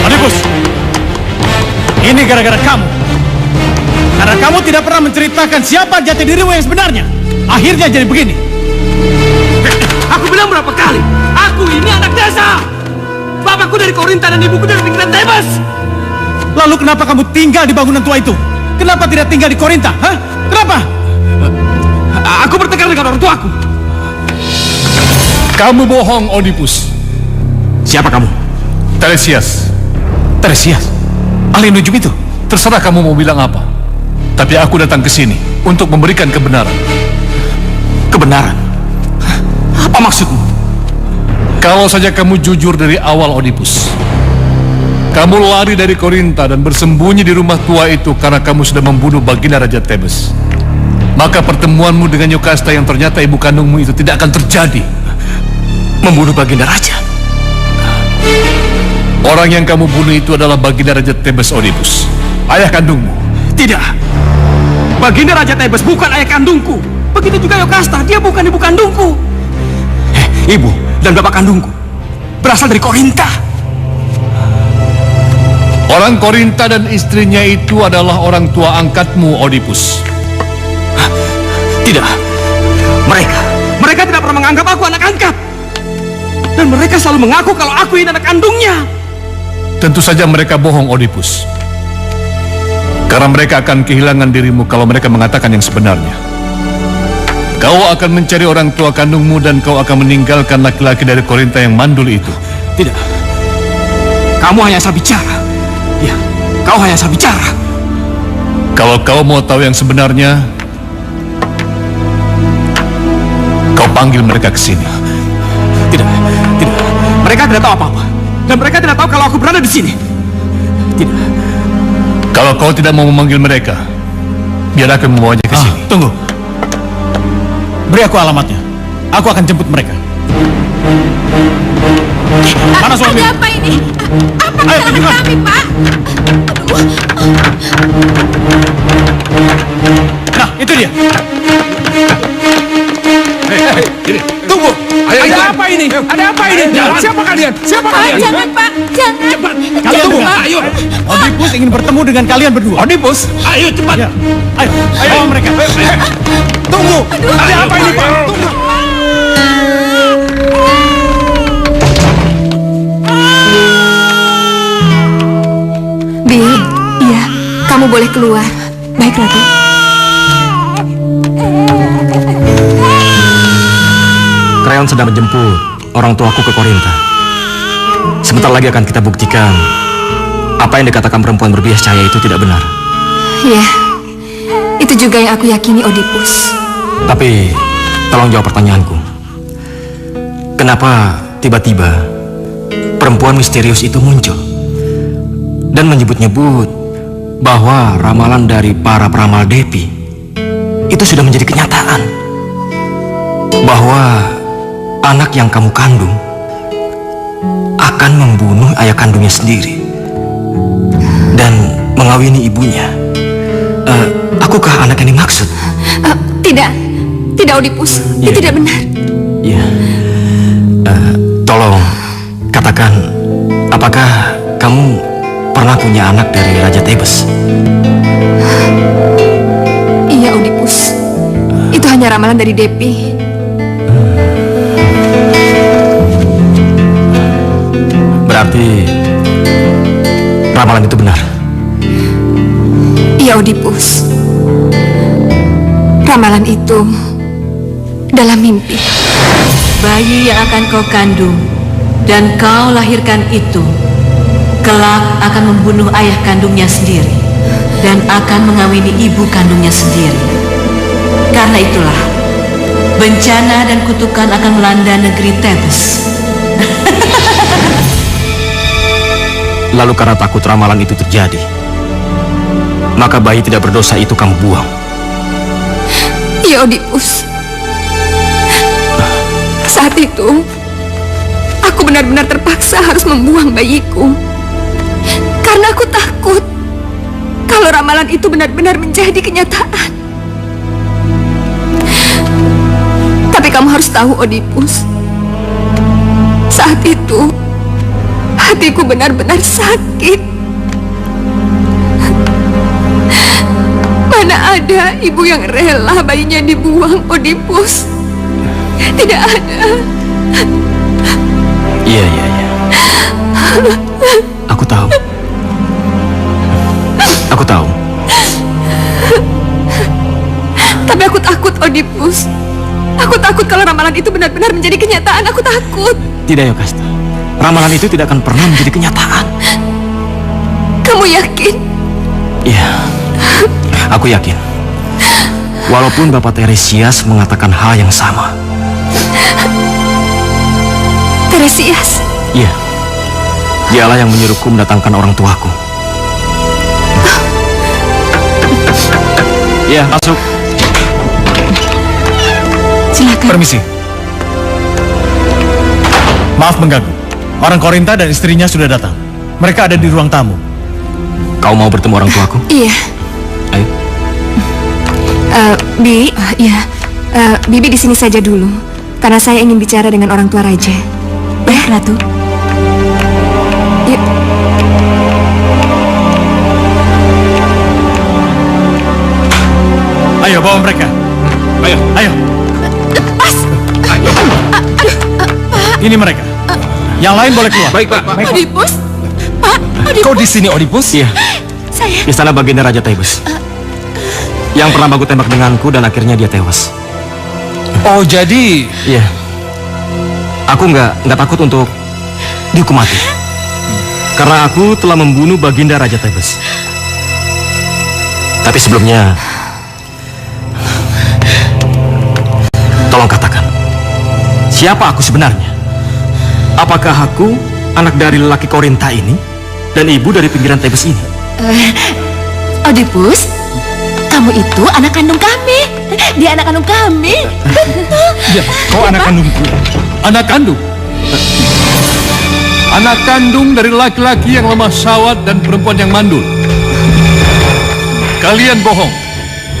Oedipus, ini gara-gara kamu. Karena kamu tidak pernah menceritakan siapa jati dirimu yang sebenarnya. Akhirnya jadi begini. Aku bilang berapa kali? Aku ini anak desa. Bapakku dari Korinta dan ibuku dari pinggiran Thebes. Lalu kenapa kamu tinggal di bangunan tua itu? Kenapa tidak tinggal di Korinta? Hah? Kenapa? Aku bertengkar dengan orang tuaku. Kamu bohong, Oedipus. Siapa kamu? Tiresias. Tiresias? Ahli nujum itu? Terserah kamu mau bilang apa. Tapi aku datang ke sini untuk memberikan kebenaran. Kebenaran? Apa maksudmu? Kalau saja kamu jujur dari awal, Oedipus. Kamu lari dari Korinta dan bersembunyi di rumah tua itu karena kamu sudah membunuh baginda Raja Thebes. Maka pertemuanmu dengan Yokasta yang ternyata ibu kandungmu itu tidak akan terjadi. Membunuh baginda raja? Orang yang kamu bunuh itu adalah baginda Raja Thebes, Oedipus. Ayah kandungmu. Tidak. Baginda Raja Thebes bukan ayah kandungku. Begitu juga Yokasta, dia bukan ibu kandungku. Ibu dan bapak kandungku berasal dari Korinta. Orang Korinta dan istrinya itu adalah orang tua angkatmu, Oedipus. Tidak. Mereka tidak pernah menganggap aku anak angkat. Dan mereka selalu mengaku kalau aku ini anak kandungnya. Tentu saja mereka bohong, Oedipus. Karena mereka akan kehilangan dirimu kalau mereka mengatakan yang sebenarnya. Kau akan mencari orang tua kandungmu dan kau akan meninggalkan laki-laki dari Korinta yang mandul itu. Tidak. Kamu hanya asal bicara. Ya, kau hanya asal bicara. Kalau kau mau tahu yang sebenarnya, kau panggil mereka ke sini. Tidak. Mereka tidak tahu apa-apa. Dan mereka tidak tahu kalau aku berada di sini. Tidak. Kalau kau tidak mau memanggil mereka, biar aku membawanya ke sini. Tunggu. Beri aku alamatnya. Aku akan jemput mereka. Mana suami? Ada apa ini? Apa Ayo, kesalahan tunjukkan. kami, Pak? Nah, itu dia. Tunggu. Ada apa ini? Ada apa ini? Siapa kalian? Siapa Pak, kalian? jangan, Pak. Jangan. Kalian tunggu. Ayo. Oedipus ingin bertemu dengan kalian berdua. Oedipus, ayo cepat. Ya. Ayo, bawa mereka. Tunggu. Ada apa ini, Pak? Tunggu. Bi, iya, kamu boleh keluar. Baik, Ratu. Kreon sedang menjemput orang tuaku ke Korinta. Sebentar lagi akan kita buktikan apa yang dikatakan perempuan berbias cahaya itu tidak benar. Iya, Itu juga yang aku yakini, Oedipus. Tapi tolong jawab pertanyaanku. Kenapa tiba-tiba perempuan misterius itu muncul dan menyebut-nyebut bahwa ramalan dari para peramal Depi itu sudah menjadi kenyataan, bahwa anak yang kamu kandung akan membunuh ayah kandungnya sendiri dan mengawini ibunya? Akukah anak yang dimaksud? Tidak Oedipus, itu tidak benar. Ya, tolong katakan, apakah kamu pernah punya anak dari Raja Thebes? Iya Oedipus, itu hanya ramalan dari Depi. Berarti ramalan itu benar? Iya Oedipus, ramalan itu dalam mimpi. Bayi yang akan kau kandung dan kau lahirkan itu kelak akan membunuh ayah kandungnya sendiri dan akan mengawini ibu kandungnya sendiri. Karena itulah bencana dan kutukan akan melanda negeri Thebes. Lalu karena takut ramalan itu terjadi, maka bayi tidak berdosa itu kamu buang? Iya Oedipus. Saat itu, aku benar-benar terpaksa harus membuang bayiku. Karena aku takut kalau ramalan itu benar-benar menjadi kenyataan. Tapi kamu harus tahu Oedipus, saat itu hatiku benar-benar sakit. Mana ada ibu yang rela bayinya dibuang, Oedipus? Tidak ada. Iya. Aku tahu. Tapi aku takut, Oedipus. Aku takut kalau ramalan itu benar-benar menjadi kenyataan. Aku takut. Tidak, Yokasta. Ramalan itu tidak akan pernah menjadi kenyataan. Kamu yakin? Iya, aku yakin. Walaupun Bapak Tiresias mengatakan hal yang sama. Tiresias? Iya, dialah yang menyuruhku mendatangkan orang tuaku. Iya, masuk. Silakan. Permisi. Maaf mengganggu. Orang Korinta dan istrinya sudah datang. Mereka ada di ruang tamu. Kau mau bertemu orang tuaku? Iya. Ayo. Bibi di sini saja dulu, karena saya ingin bicara dengan orang tua raja. Baik, Ratu. Yuk. Ayo, bawa mereka. Ayo. Lepas. Ini mereka. Yang lain boleh keluar. Baik, Pak. Oedipus? Pak, Oedipus. Kau di sini, Oedipus? Iya, Saya. istana baginda Raja Thebes. Yang pernah baku tembak denganku dan akhirnya dia tewas. Oh, jadi... Iya. Aku nggak takut untuk dihukum mati. Karena aku telah membunuh baginda Raja Thebes. Tapi sebelumnya, tolong katakan, siapa aku sebenarnya? Apakah aku anak dari lelaki Korinta ini dan ibu dari pinggiran Thebes ini? Oedipus, kamu itu anak kandung kami. Dia anak kandung kami. Ya, kau anak kandungku. Anak kandung? Anak kandung dari laki-laki yang lemah syahwat dan perempuan yang mandul. Kalian bohong.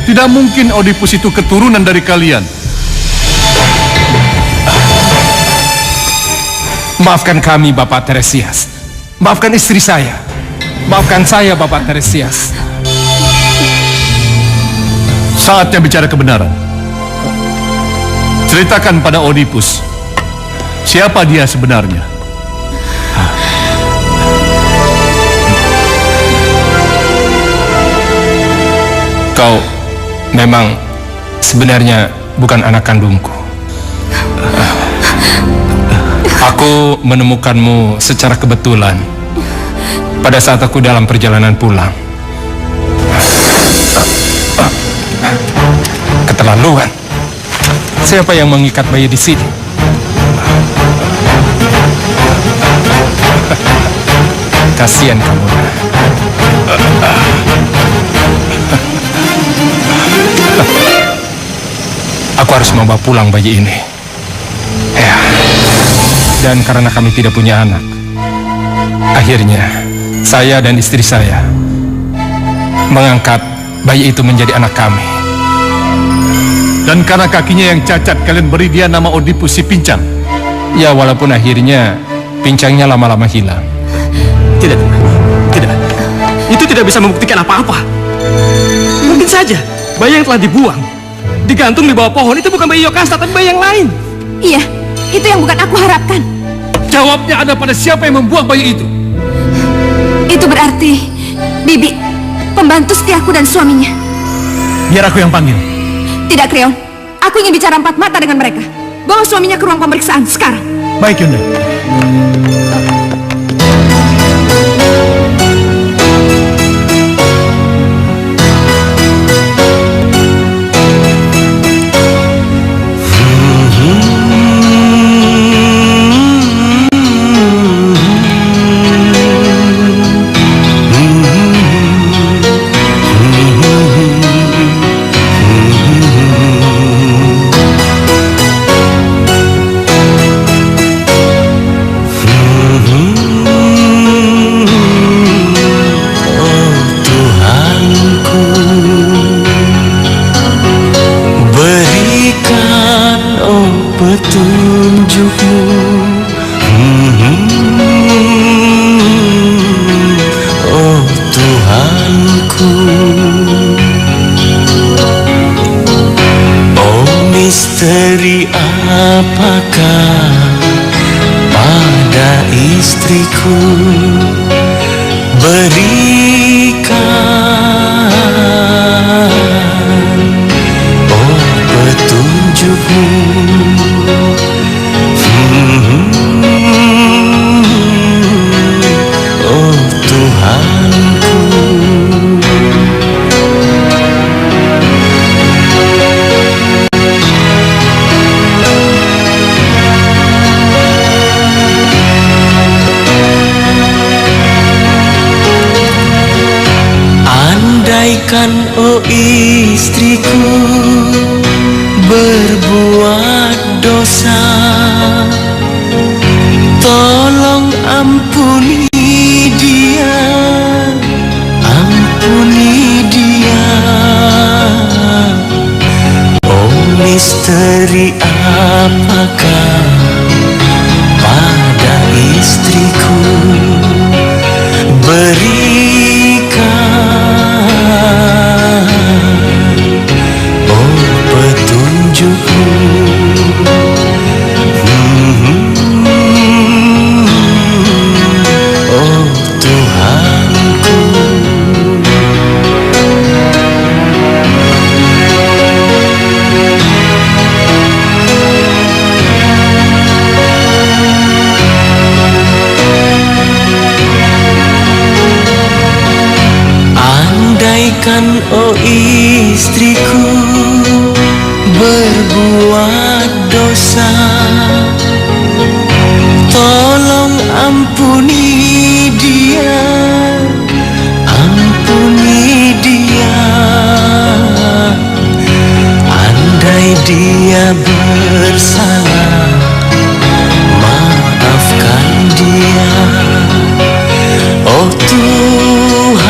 Tidak mungkin Oedipus itu keturunan dari kalian. Maafkan kami, Bapak Tiresias. Maafkan istri saya. Maafkan saya, Bapak Tiresias. Saatnya bicara kebenaran. Ceritakan pada Oedipus, siapa dia sebenarnya? Kau memang sebenarnya bukan anak kandungku. Aku menemukanmu secara kebetulan pada saat aku dalam perjalanan pulang. Keterlaluan. Siapa yang mengikat bayi di sini? Kasihan kamu. Aku harus membawa pulang bayi ini. Ya. Dan karena kami tidak punya anak, akhirnya saya dan istri saya mengangkat bayi itu menjadi anak kami. Dan karena kakinya yang cacat, kalian beri dia nama Oedipus si pincang. Ya, walaupun akhirnya pincangnya lama-lama hilang. Tidak, tidak. Itu tidak bisa membuktikan apa-apa. Mungkin saja bayi yang telah dibuang, digantung di bawah pohon itu bukan bayi Yokasta, tapi bayi yang lain. Iya, itu yang bukan aku harapkan. Jawabnya ada pada siapa yang membuang bayi itu. Itu berarti Bibi, pembantu setiaku dan suaminya. Biar aku yang panggil. Tidak, Creon. Aku ingin bicara empat mata dengan mereka. Bawa suaminya ke ruang pemeriksaan sekarang. Baik, Yunda. Misteri apakah pada istriku, berikan petunjukmu. Oh Tuhanku, andaikan oh istriku berbuat dosa, tolong ampuni dia, ampuni dia. Oh misteri apakah pada istriku, berikan oh petunjukmu. Oh Tuhanku, andaikan oh istriku berbuat dosa, tolong ampuni dia, ampuni dia. Andai dia bersalah, maafkan dia. Oh Tuhan,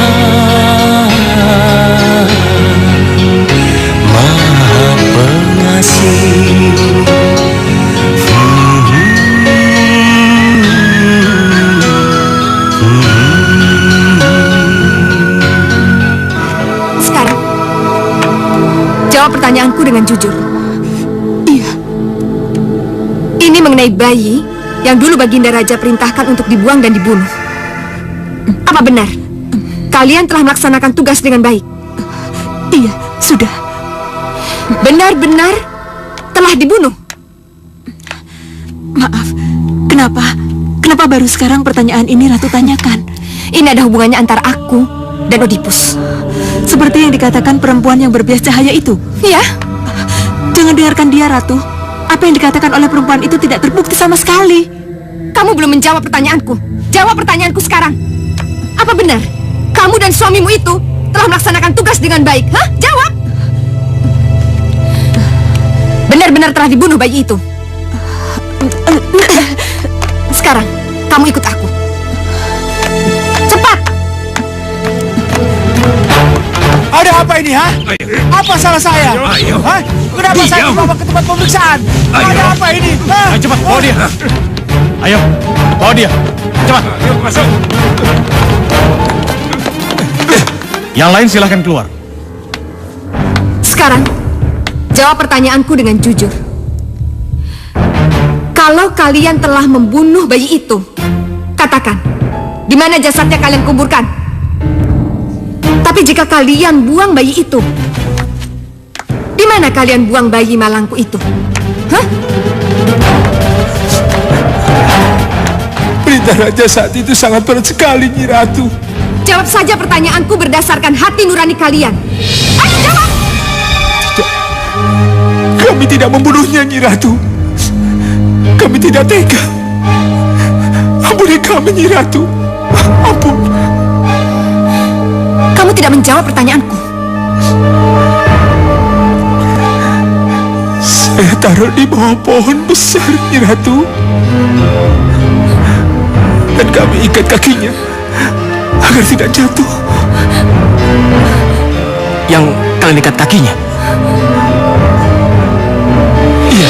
Maha Pengasih. Sekarang, jawab pertanyaanku dengan jujur. Iya. Ini mengenai bayi yang dulu Baginda Raja perintahkan untuk dibuang dan dibunuh. Apa benar? Kalian telah melaksanakan tugas dengan baik? Iya, sudah. Benar-benar telah dibunuh? Maaf, kenapa? Kenapa baru sekarang pertanyaan ini Ratu tanyakan? Ini ada hubungannya antara aku dan Oedipus. Seperti yang dikatakan perempuan yang berbias cahaya itu. Iya, Jangan dengarkan dia, Ratu. Apa yang dikatakan oleh perempuan itu tidak terbukti sama sekali. Kamu belum menjawab pertanyaanku. Jawab pertanyaanku sekarang. Apa benar kamu dan suamimu itu telah melaksanakan tugas dengan baik? Hah? Jawab. Benar-benar telah dibunuh bayi itu. Sekarang kamu ikut aku. Cepat. Ada apa ini, ha? Apa salah saya? Hah? Kenapa saya dibawa ke tempat pemeriksaan? Ada apa ini? Ayo cepat, bawa dia. Ayo, bawa dia. Cepat. Ayo, masuk. Yang lain silahkan keluar. Sekarang jawab pertanyaanku dengan jujur. Kalau kalian telah membunuh bayi itu, katakan, di mana jasadnya kalian kuburkan? Tapi jika kalian buang bayi itu, di mana kalian buang bayi malangku itu? Hah? Perintah raja saat itu sangat berat sekali, Nyi Ratu. Jawab saja pertanyaanku berdasarkan hati nurani kalian. Ayo jawab! Kami tidak membunuhnya, Nyi Ratu. Kami tidak tega. Ampuni kami, Nyi Ratu. Ampun. Kamu tidak menjawab pertanyaanku. Saya taruh di bawah pohon besar, Nyi Ratu. Dan kami ikat kakinya agar tidak jatuh. Yang kalian ikat kakinya? Iya.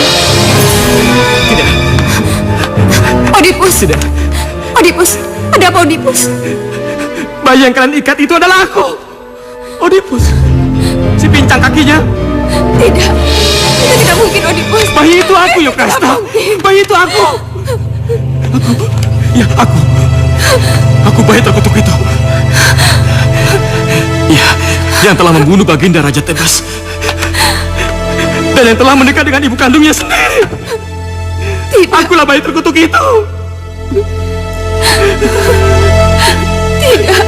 Tidak. Oedipus. Tidak. Oedipus. Ada apa, Oedipus? Bayi yang kalian ikat itu adalah aku. Oedipus. Si pincang kakinya. Tidak. Itu tidak mungkin, Oedipus. Bayi itu aku, Yokasta. Bayi itu aku. Ya, aku. Aku bayi terkutuk itu. Ya, yang telah membunuh Baginda Raja Tebas. Dan yang telah menikah dengan ibu kandungnya sendiri. Tidak. Akulah bayi terkutuk itu. Tidak.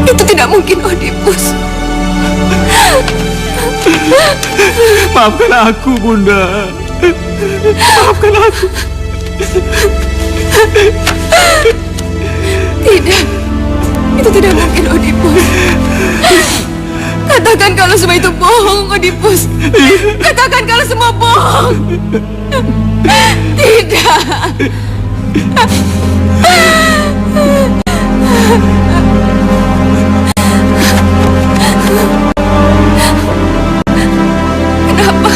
Itu tidak mungkin, Oedipus. Maafkan aku, Bunda. Maafkan aku. Tidak. Itu tidak mungkin, Oedipus. Katakan kalau semua itu bohong, Oedipus. Katakan kalau semua bohong. Tidak. Kenapa?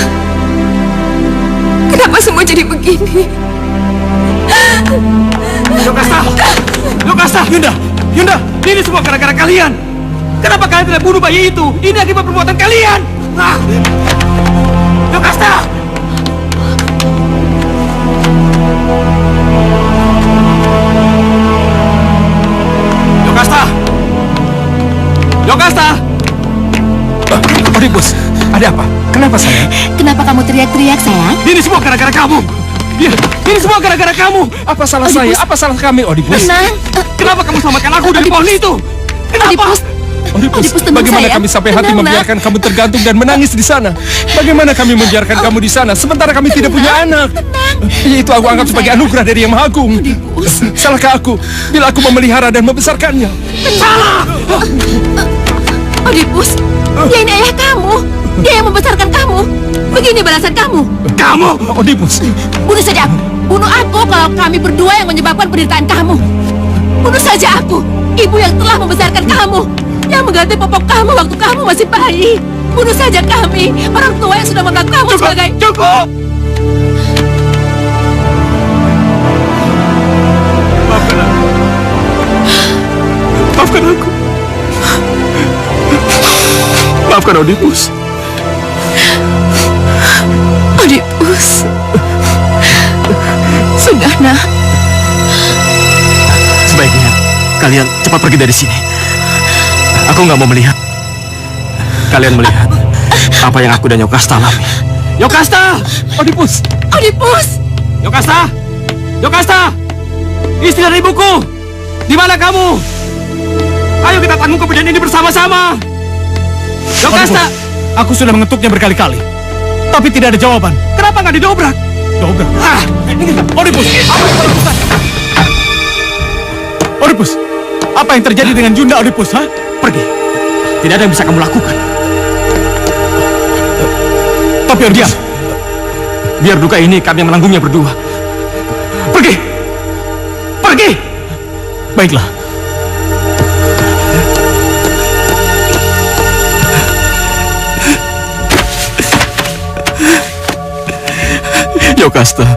Kenapa semua jadi begini? Yokasta! Yokasta! Yunda! Yunda! Ini semua gara-gara kalian! Kenapa kalian tidak bunuh bayi itu? Ini akibat perbuatan kalian! Ah! Yokasta! Yokasta! Yokasta! Oedipus, ada apa? Kenapa sayang? Kenapa kamu teriak-teriak, sayang? Ini semua gara-gara kamu! Ini semua gara-gara kamu! Apa salah saya? Apa salah kami, Oedipus? Tenang. Kenapa kamu selamatkan aku dari pohon itu? Kenapa? Oedipus, tenang, bagaimana sayang. kami sampai hati Tenang, membiarkan kamu tergantung dan menangis di sana? Bagaimana kami membiarkan kamu di sana sementara kami tidak punya anak? Itu aku anggap sebagai anugerah dari Yang Maha Agung. Salahkah aku bila aku memelihara dan membesarkannya? Salah! Oedipus, dia ini ayah kamu. Dia yang membesarkan kamu. Begini balasan kamu. Kamu! Oedipus, Bunuh saja aku. Bunuh aku kalau kami berdua yang menyebabkan penderitaan kamu. Bunuh saja aku, ibu yang telah membesarkan kamu, yang mengganti popok kamu waktu kamu masih bayi. Bunuh saja kami, orang tua yang sudah menganggap kamu sebagai... Cukup! Maafkan aku. Maafkan aku. Maafkan Oedipus. Oedipus. Sudah, nak. Sebaiknya kalian cepat pergi dari sini. Aku nggak mau melihat. Kalian melihat apa yang aku dan Yokasta alami. Yokasta! Oedipus, Oedipus. Yokasta! Yokasta! Istri dan ibuku! Di mana kamu? Ayo kita tanggung kejadian ini bersama-sama. Yokasta! aku sudah mengetuknya berkali-kali. Tapi tidak ada jawaban. Kenapa nggak didobrak? Dobrak. Oedipus, apa yang kau lakukan? Oedipus, apa yang terjadi dengan Yunda Oedipus, ha? Pergi. Tidak ada yang bisa kamu lakukan. Tapi Oedipus, Biar duka ini kami yang menanggungnya berdua. Pergi! Pergi! baiklah. Yokasta,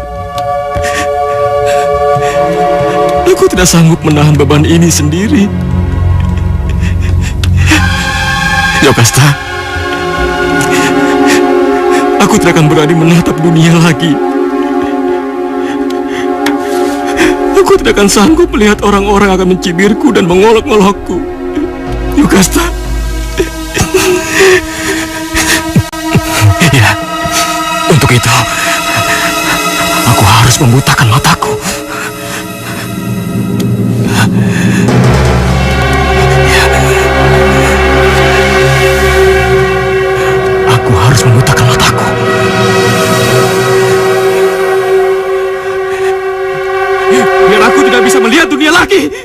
aku tidak sanggup menahan beban ini sendiri. Yokasta, aku tidak akan berani menatap dunia lagi. Aku tidak akan sanggup melihat orang-orang akan mencibirku dan mengolok-olokku. Yokasta. Ya, untuk itu aku harus membutakan mataku. Aku harus membutakan mataku. Biar aku tidak bisa melihat dunia lagi.